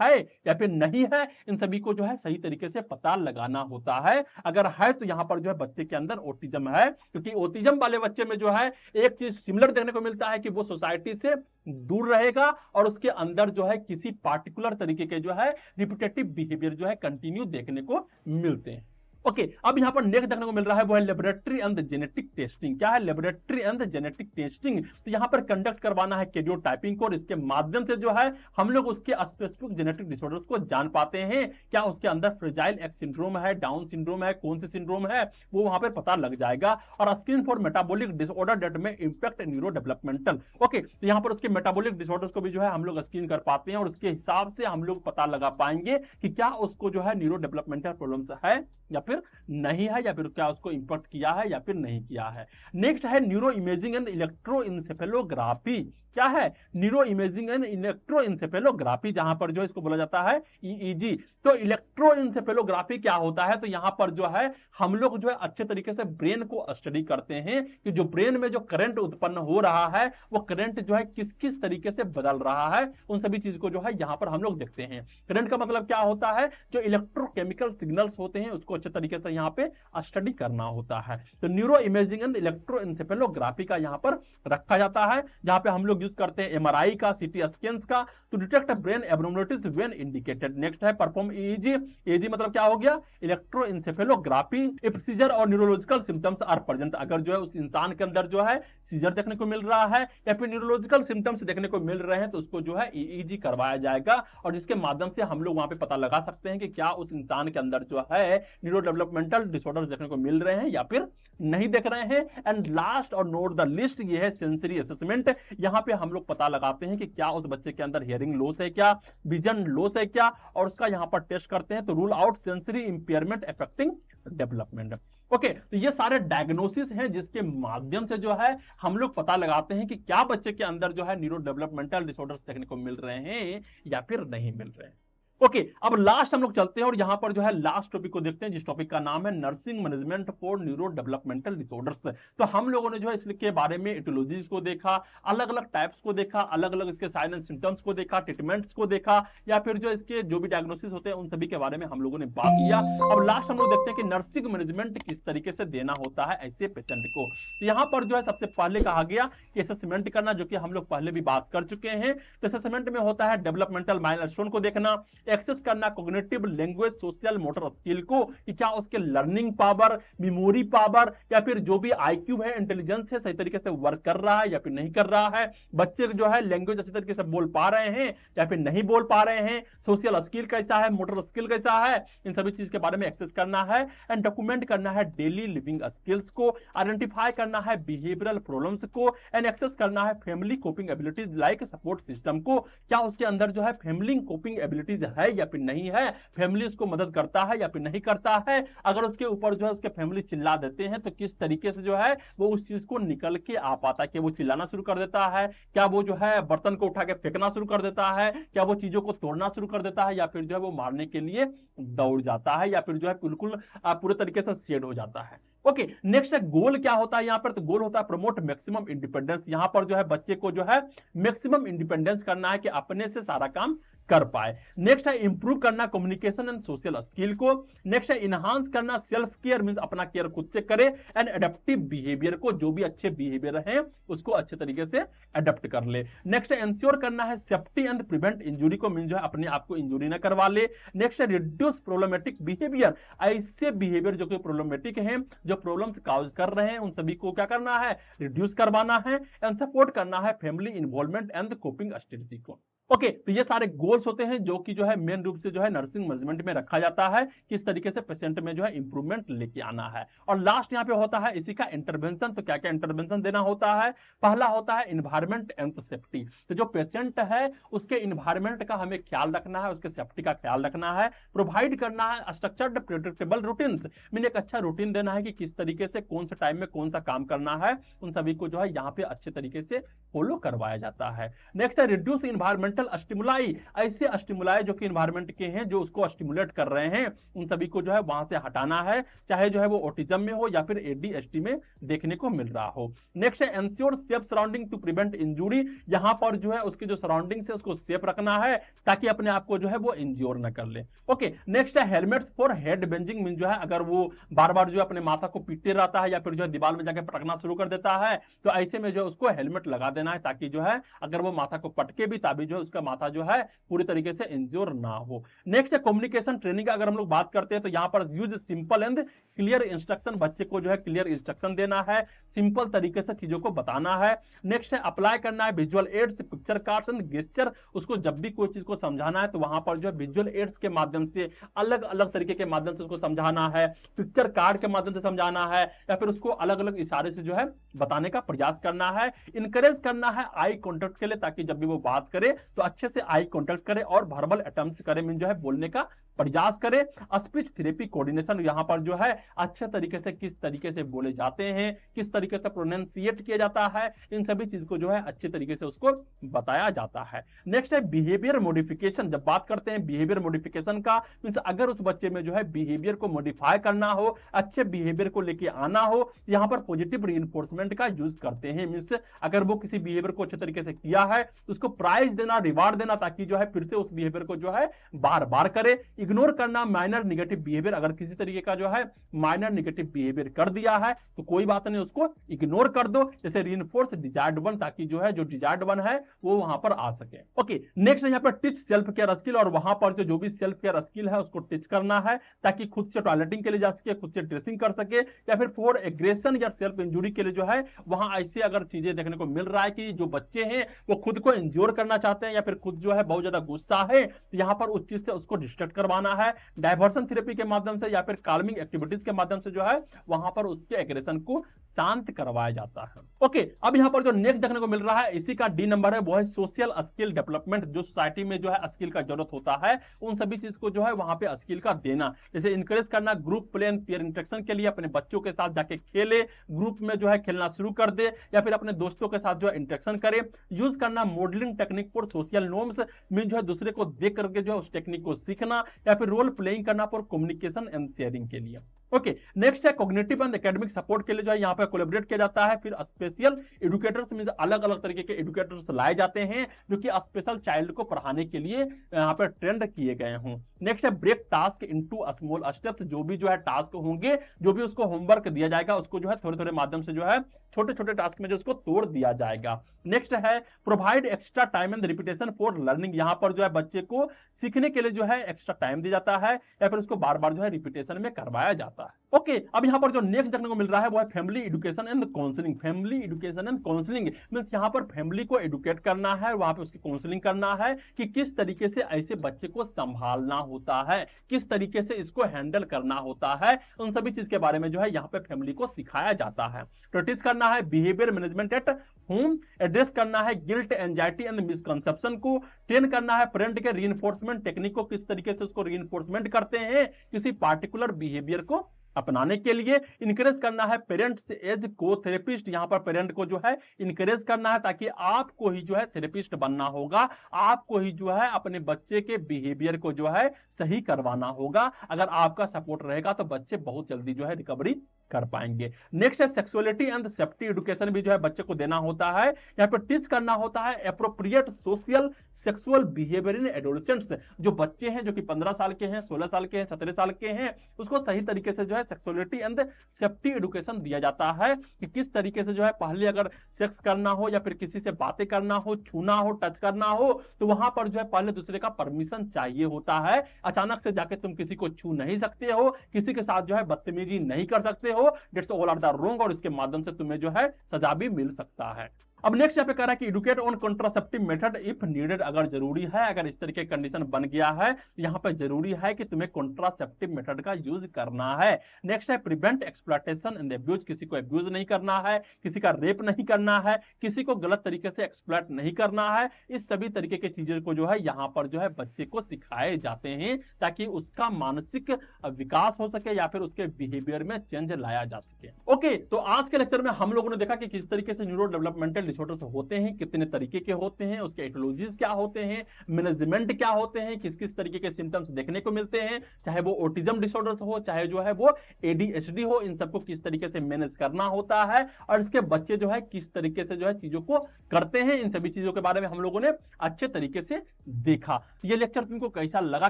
है या फिर नहीं है, इन सभी को जो है सही तरीके से पता लगाना होता है। अगर है तो यहां पर जो है बच्चे के अंदर ऑटिज्म है, क्योंकि ऑटिज्म वाले बच्चे में जो है एक चीज सिमिलर देखने को मिलता है कि वो सोसाइटी से दूर रहेगा और उसके अंदर जो है किसी पार्टिकुलर तरीके के जो है रिपीटेटिव बिहेवियर जो है कंटिन्यू देखने को मिलते हैं। ओके, अब यहां पर नेक्स्ट देखने को मिल रहा है वो है लेबोरेटरी एंड जेनेटिक टेस्टिंग। क्या है लेबोरेटरी एंड जेनेटिक टेस्टिंग? तो यहां पर कंडक्ट करवाना है कैरियोटाइपिंग को और इसके माध्यम से जो है हम लोग उसके स्पेसिफिक जेनेटिक डिसऑर्डर्स को जान पाते हैं। क्या उसके अंदर फ्रेजाइल एक्स सिंड्रोम है, डाउन सिंड्रोम है, कौन सी सिंड्रोम है वो वहां पर पता लग जाएगा। और screen for metabolic disorder that में इंपैक्ट न्यूरो डेवलपमेंटल। ओके, तो यहां पर उसके मेटाबॉलिक डिसऑर्डर्स को भी जो है हम लोग स्क्रीन कर पाते हैं और उसके हिसाब से हम लोग पता लगा पाएंगे कि क्या उसको जो है न्यूरो डेवलपमेंटल प्रॉब्लम्स है या फिर नहीं है, या फिर क्या उसको इंपैक्ट किया है या फिर नहीं किया है। नेक्स्ट है न्यूरो इमेजिंग एंड इलेक्ट्रोइंसेफेलोग्राफी। क्या है, न्यूरो इमेजिंग एंड इलेक्ट्रोएन्सेफेलोग्राफी, जहां पर जो इसको बोला जाता है ईईजी। तो इलेक्ट्रोएन्सेफेलोग्राफी क्या होता है, तो यहां पर जो है हम लोग जो है अच्छे तरीके से ब्रेन को स्टडी करते हैं कि जो ब्रेन में जो करंट उत्पन्न हो रहा है वो करंट जो है किस किस तरीके से बदल रहा है, उन सभी चीज को जो है यहां पर हम लोग देखते हैं। करंट का मतलब क्या होता है, जो इलेक्ट्रोकेमिकल सिग्नल्स होते हैं उसको अच्छे तरीके से यहां पे स्टडी करना होता है। तो न्यूरो इमेजिंग एंड इलेक्ट्रोएन्सेफेलोग्राफी का यहां पर रखा जाता है, जहां पे हम लोग यूज करते हैं एमआरआई का, सीटी स्कैन का, to detect brain abnormalities when indicated. Next है परफॉर्म ईईजी। ईईजी मतलब क्या हो गया, इलेक्ट्रोएन्सेफेलोग्राफी इफ सीजर और न्यूरोलॉजिकल सिम्टम्स आर प्रेजेंट। अगर जो है उस इंसान के अंदर जो है सीजर देखने को मिल रहा है या फिर न्यूरोलॉजिकल सिम्टम्स देखने को मिल रहे हैं तो उसको जो है ईईजी करवाया जाएगा, और जिसके माध्यम से हम लोग वहां पे पता लगा सकते हैं कि क्या उस इंसान के अंदर जो है न्यूरो डेवलपमेंटल डिसऑर्डर्स देखने को मिल रहे हैं या फिर नहीं देख रहे हैं। एंड लास्ट और नोट द लिस्ट, ये है सेंसरी असेसमेंट। यहां पे हम लोग पता लगाते हैं कि क्या उस बच्चे के अंदर हियरिंग लॉस है क्या, विजन लॉस है क्या, और उसका यहां पर टेस्ट करते हैं तो rule out sensory impairment affecting development. Okay, तो ये सारे डायग्नोसिस हैं जिसके माध्यम से जो है हम लोग पता लगाते हैं कि क्या बच्चे के अंदर जो है न्यूरो डेवलपमेंटल डिसऑर्डर्स देखने को मिल रहे हैं या फिर नहीं मिल रहे हैं। ओके, अब लास्ट हम लोग चलते हैं और यहां पर जो है लास्ट टॉपिक को देखते हैं, जिस टॉपिक का नाम है nursing management for neuro developmental disorders. तो हम लोगों ने जो है इसके बारे में इटियोलॉजीज को देखा, अलग अलग टाइप्स को देखा, अलग अलग इसके साइन एंड सिम्टम्स को देखा, ट्रीटमेंट्स को देखा, या फिर जो इसके जो भी डायग्नोसिस होते हैं उन सभी के बारे में हम लोगों ने बात किया। अब लास्ट हम लोग देखते हैं कि नर्सिंग मैनेजमेंट किस तरीके से देना होता है ऐसे पेशेंट को। तो यहां पर जो है सबसे पहले कहा गया कि असेसमेंट करना, जो कि हम लोग पहले भी बात कर चुके हैं। तो असेसमेंट में होता है डेवलपमेंटल माइलस्टोन को देखना, एक्सेस करना cognitive, language, social, motor skill को, कि क्या उसके लर्निंग पावर, मेमोरी पावर या फिर जो भी आईक्यू है, इंटेलिजेंस है, सही तरीके से वर्क कर रहा है या फिर नहीं कर रहा है। बच्चे जो है लैंग्वेज अच्छी तरीके से बोल पा रहे हैं या फिर नहीं बोल पा रहे हैं, सोशल स्किल कैसा है, मोटर स्किल कैसा है, इन सभी चीज के बारे में एक्सेस करना है। एंड डॉक्यूमेंट करना है डेली लिविंग स्किल्स को, आइडेंटिफाई करना है बिहेवियरल प्रॉब्लम्स को, एंड एक्सेस करना है family coping abilities like support system को, क्या उसके अंदर जो है फैमिली कोपिंग एबिलिटीज है या फिर नहीं है, फैमिली उसको मदद करता है या फिर नहीं करता है। अगर उसके ऊपर जो है उसके फैमिली चिल्ला देते हैं तो किस तरीके से जो है वो उस चीज को निकल के आ पाता है, कि वो चिल्लाना शुरू कर देता है, क्या वो जो है बर्तन को उठा के फेंकना शुरू कर देता है, क्या वो चीजों को तोड़ना शुरू कर देता है, या फिर जो है वो मारने के लिए दौड़ जाता है, या फिर जो है बिल्कुल पूरे तरीके से शेड हो जाता है। ओके, नेक्स्ट है गोल क्या होता है यहां पर, तो गोल होता है प्रमोट मैक्सिमम इंडिपेंडेंस। यहां पर जो है बच्चे को जो है मैक्सिमम इंडिपेंडेंस करना है कि अपने से सारा काम कर पाए। नेक्स्ट है इंप्रूव करना कम्युनिकेशन एंड सोशल स्किल को। नेक्स्ट है इनहांस करना सेल्फ केयर, मींस अपना केयर खुद से करे, एंड एडेप्टिव बिहेवियर को, जो भी अच्छे बिहेवियर हैं उसको अच्छे तरीके से एडेप्ट कर ले। नेक्स्ट है इंश्योर करना है सेफ्टी एंड प्रिवेंट इंजुरी को, मींस जो है अपने आप को इंजुरी ना करवा ले। नेक्स्ट है रिड्यूस प्रॉब्लमेटिक बिहेवियर, ऐसे बिहेवियर जो कि प्रॉब्लमेटिक हैं, जो प्रॉब्लम्स काउज कर रहे हैं, उन सभी को क्या करना है, रिड्यूस करवाना है। एंड सपोर्ट करना है family involvement and coping strategy को। ओके, तो ये सारे गोल्स होते हैं जो कि जो है मेन रूप से जो है नर्सिंग मैनेजमेंट में रखा जाता है, किस तरीके से पेशेंट में जो है इंप्रूवमेंट लेके आना है। और लास्ट यहाँ पे होता है इसी का इंटरवेंशन। तो क्या क्या इंटरवेंशन देना होता है, पहला होता है इन्वायरमेंट एंड सेफ्टी। तो जो पेशेंट है उसके इन्वायरमेंट का हमें ख्याल रखना है, उसके सेफ्टी का ख्याल रखना है। प्रोवाइड करना है स्ट्रक्चर्ड प्रेडिक्टेबल रूटीन्स, मीन एक अच्छा रूटीन देना है कि किस तरीके से कौन सा टाइम में कौन सा काम करना है, उन सभी को जो है यहाँ पे अच्छे तरीके से फॉलो करवाया जाता है। नेक्स्ट है रिड्यूस इन्वायरमेंटल स्टिमुलाई, ऐसे स्टिमुलाई जो कि इन्वायरमेंट के हैं जो उसको स्टिमुलेट कर रहे हैं, उन सभी को जो है वहां से हटाना है, चाहे जो है वो ऑटिज्म में हो या फिर एडीएचडी में देखने को मिल रहा हो। Next is ensure safe surrounding to prevent injury, यहां पर जो है उसकी जो सराउंडिंग्स है उसको सेफ रखना है ताकि अपने आप को जो है वो इंज्योर न कर ले। ओके, नेक्स्ट है helmets for head benzene, mean जो है अगर वो बार बार जो है अपने माथा को पीटते रहता है या फिर जो है दीवार में जाकर पटकना शुरू कर देता है, तो ऐसे में जो है उसको हेलमेट लगा देना है, ताकि जो है अगर वो माथा को पटके भी तभी जो है उसका माथा जो है पूरी तरीके से इंज्योर ना हो। नेक्स्ट है कम्युनिकेशन ट्रेनिंग का अगर हम लोग बात करते हैं तो यहां पर use simple and clear instruction, बच्चे को जो है क्लियर इंस्ट्रक्शन देना है, सिंपल तरीके से चीजों को बताना है। नेक्स्ट है अप्लाई करना है visual aids, picture cards and gesture, उसको जब भी कोई चीज को समझाना है तो वहां पर जो है विजुअल एड्स के माध्यम से, अलग अलग तरीके के माध्यम से उसको समझाना है, पिक्चर कार्ड के माध्यम से समझाना है, या फिर उसको अलग अलग इशारे से जो है बताने का प्रयास करना है। इंकरेज करना है आई कॉन्टेक्ट के लिए, ताकि जब भी वो बात करे तो अच्छे से आई कांटेक्ट करे और वर्बल अटेम्प्ट्स करे, मीन जो है बोलने का प्रयास करे। स्पीच थेरेपी कोऑर्डिनेशन, यहां पर जो है अच्छे तरीके से किस तरीके से बोले जाते हैं, किस तरीके से प्रोनाउंसिएट किया जाता है, इन सभी चीज को जो है अच्छे तरीके से उसको बताया जाता है। नेक्स्ट है बिहेवियर मॉडिफिकेशन। जब बात करते हैं बिहेवियर मॉडिफिकेशन का, मींस अगर उस बच्चे में जो है बिहेवियर को मॉडिफाई करना हो, अच्छे बिहेवियर को लेके आना हो, यहां पर पॉजिटिव रीइंफोर्समेंट का यूज करते हैं। मींस अगर वो किसी बिहेवियर को अच्छे तरीके से किया है तो उसको प्राइज देना, रिवार्ड देना, ताकि जो है फिर से उस बिहेवियर को जो है बार बार करे। इग्नोर करना माइनर नेगेटिव बिहेवियर, अगर किसी तरीके का जो है माइनर नेगेटिव बिहेवियर कर दिया है तो कोई बात नहीं, उसको इग्नोर कर दो। जैसे रीइंफोर्स डिजायर्ड वन, ताकि जो है जो डिजायर्ड वन है वो वहां पर आ सके। ओके, नेक्स्ट यहाँ पर टीच सेल्फ केयर स्किल, और वहां पर जो भी सेल्फ केयर स्किल है उसको टीच करना है ताकि खुद से टॉयलेटिंग के लिए जा सके, खुद से ड्रेसिंग कर सके, या फिर फॉर एग्रेशन या सेल्फ इंजुरी के लिए जो है वहां ऐसे अगर चीजें देखने को मिल रहा है कि जो बच्चे हैं वो खुद को इंज्योर करना चाहते हैं या फिर खुद जो है बहुत ज्यादा गुस्सा है, तो यहां पर उस चीज से उसको डिस्ट्रैक्ट करवाना है डायवर्सन थेरेपी के माध्यम से या फिर काल्मिंग एक्टिविटीज के माध्यम से जो है वहां पर उसके एग्रेशन को शांत करवाया जाता है। ओके, अब यहां पर जो नेक्स्ट देखने को मिल रहा है इसी का डी नंबर है, वो है सोशल स्किल डेवलपमेंट। जो सोसाइटी में जो है स्किल का जरूरत होता है उन सभी चीज को जो है वहां पे स्किल का देना, जैसे इंकरेज करना group play and peer interaction के लिए, अपने बच्चों के साथ जाके खेले, ग्रुप में जो है खेलना शुरू कर दे या फिर अपने दोस्तों के साथ जो है इंटरेक्शन करे। यूज करना modelling technique for social norms, mean जो है दूसरे को देख करके जो है उस टेक्निक को सीखना, या फिर रोल प्लेइंग करना फॉर कम्युनिकेशन एंड शेयरिंग के लिए। ओके, नेक्स्ट है कॉग्निटिव एंड एकेडमिक सपोर्ट के लिए जो है यहाँ पे कोलैबोरेट किया जाता है। फिर स्पेशल एजुकेटर्स मींस अलग अलग तरीके के एजुकेटर्स लाए जाते हैं जो कि स्पेशल चाइल्ड को पढ़ाने के लिए यहाँ पे ट्रेंड किए गए हों। Next is break task into small steps, जो भी जो है टास्क होंगे, जो भी उसको होमवर्क दिया जाएगा उसको जो है थोड़े थोड़े माध्यम से जो है छोटे छोटे टास्क में जो उसको तोड़ दिया जाएगा। नेक्स्ट है provide extra time and repetition for learning, यहाँ पर जो है बच्चे को सीखने के लिए जो है एक्स्ट्रा टाइम दिया जाता है या फिर उसको बार बार जो है रिपीटेशन में करवाया जाता है। ओके, अब यहाँ पर जो नेक्स्ट देखने को मिल रहा है वो है family education and counselling. Family education and counselling means यहाँ पर फैमिली को एडुकेट करना है, वहां पे उसकी काउंसलिंग करना है कि किस तरीके से ऐसे बच्चे को संभालना होता है, किस तरीके से इसको हैंडल करना होता है, उन सभी चीज के बारे में जो है यहाँ पे फैमिली को सिखाया जाता है। तो टीच करना है behaviour management at home, address करना है गिल्ट, एंजाइटी एंड मिसकंसेप्शन को, ट्रेन करना है पेरेंट के रीइंफोर्समेंट टेक्निक को, किस तरीके से उसको रीइंफोर्समेंट करते हैं किसी पार्टिकुलर बिहेवियर को अपनाने के लिए। इनकरेज करना है पेरेंट्स एज को थेरेपिस्ट, यहां पर पेरेंट को जो है इनकरेज करना है ताकि आपको ही जो है थेरेपिस्ट बनना होगा, आपको ही जो है अपने बच्चे के बिहेवियर को जो है सही करवाना होगा। अगर आपका सपोर्ट रहेगा तो बच्चे बहुत जल्दी जो है रिकवरी कर पाएंगे। नेक्स्ट है सेक्सुअलिटी एंड सेफ्टी एजुकेशन भी जो है बच्चे को देना होता है, यहाँ पर टीच करना होता है appropriate social sexual behaviour in adolescents, जो बच्चे हैं जो कि 15 साल के हैं, 16 साल के हैं, 17 साल के हैं, उसको सही तरीके से जो है सेक्सुअलिटी एंड सेफ्टी एजुकेशन दिया जाता है कि किस तरीके से जो है पहले अगर सेक्स करना हो या फिर किसी से बातें करना हो, छूना हो, टच करना हो, तो वहां पर जो है पहले दूसरे का परमिशन चाहिए होता है। अचानक से जाके तुम किसी को छू नहीं सकते हो, किसी के साथ जो है बदतमीजी नहीं कर सकते हो, that's all are the wrong, और इसके माध्यम से तुम्हें जो है सजा भी मिल सकता है। अब नेक्स्ट यहाँ पे कह रहा है कि educate on contraceptive method if needed, अगर जरूरी है, अगर इस तरीके कंडीशन बन गया है, यहाँ पे जरूरी है कि तुम्हें कॉन्ट्रासेप्टिव मेथड का यूज करना है। नेक्स्ट है प्रिवेंट एक्सप्लॉयटेशन एंड अब्यूज, किसी को अब्यूज नहीं करना है, किसी का रेप नहीं करना है, किसी को गलत तरीके से एक्सप्लॉयट नहीं करना है। इस सभी तरीके के चीजों को जो है यहाँ पर जो है बच्चे को सिखाए जाते हैं ताकि उसका मानसिक विकास हो सके या फिर उसके बिहेवियर में चेंज लाया जा सके। ओके, तो आज के लेक्चर में हम लोगों ने देखा कि किस तरीके से न्यूरो डेवलपमेंटल डिसऑर्डर्स होते हैं, कितने तरीके के होते हैं, उसके एटियोलॉजीज क्या होते हैं, मैनेजमेंट क्या होते हैं, किस किस तरीके के सिम्टम्स देखने को मिलते हैं, चाहे वो ऑटिज्म डिसऑर्डर्स हो, चाहे जो है वो एडीएचडी हो, इन सबको किस तरीके से मैनेज करना होता है और इसके बच्चे जो है किस तरीके से जो है चीजों को करते हैं। इन सभी चीजों के बारे में हम लोगों ने अच्छे तरीके से देखा। ये लेक्चर तुमको कैसा लगा,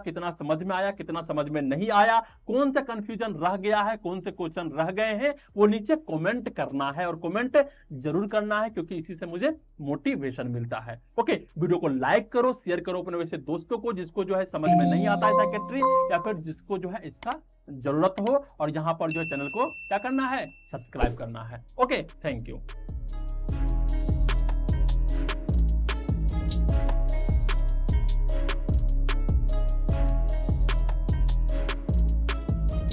कितना समझ में आया, कितना समझ में नहीं आया, कौन सा कंफ्यूजन रह गया है, कौन से क्वेश्चन रह गए हैं, वो नीचे कमेंट करना है और कमेंट जरूर करना है क्योंकि इसी से मुझे मोटिवेशन मिलता है। ओके, वीडियो को लाइक करो, शेयर करो अपने वैसे दोस्तों को जिसको जो है समझ में नहीं आता है साइकेट्री या फिर जिसको जो है इसका जरूरत हो, और यहां पर जो है चैनल को क्या करना है, सब्सक्राइब करना है। Okay, thank you.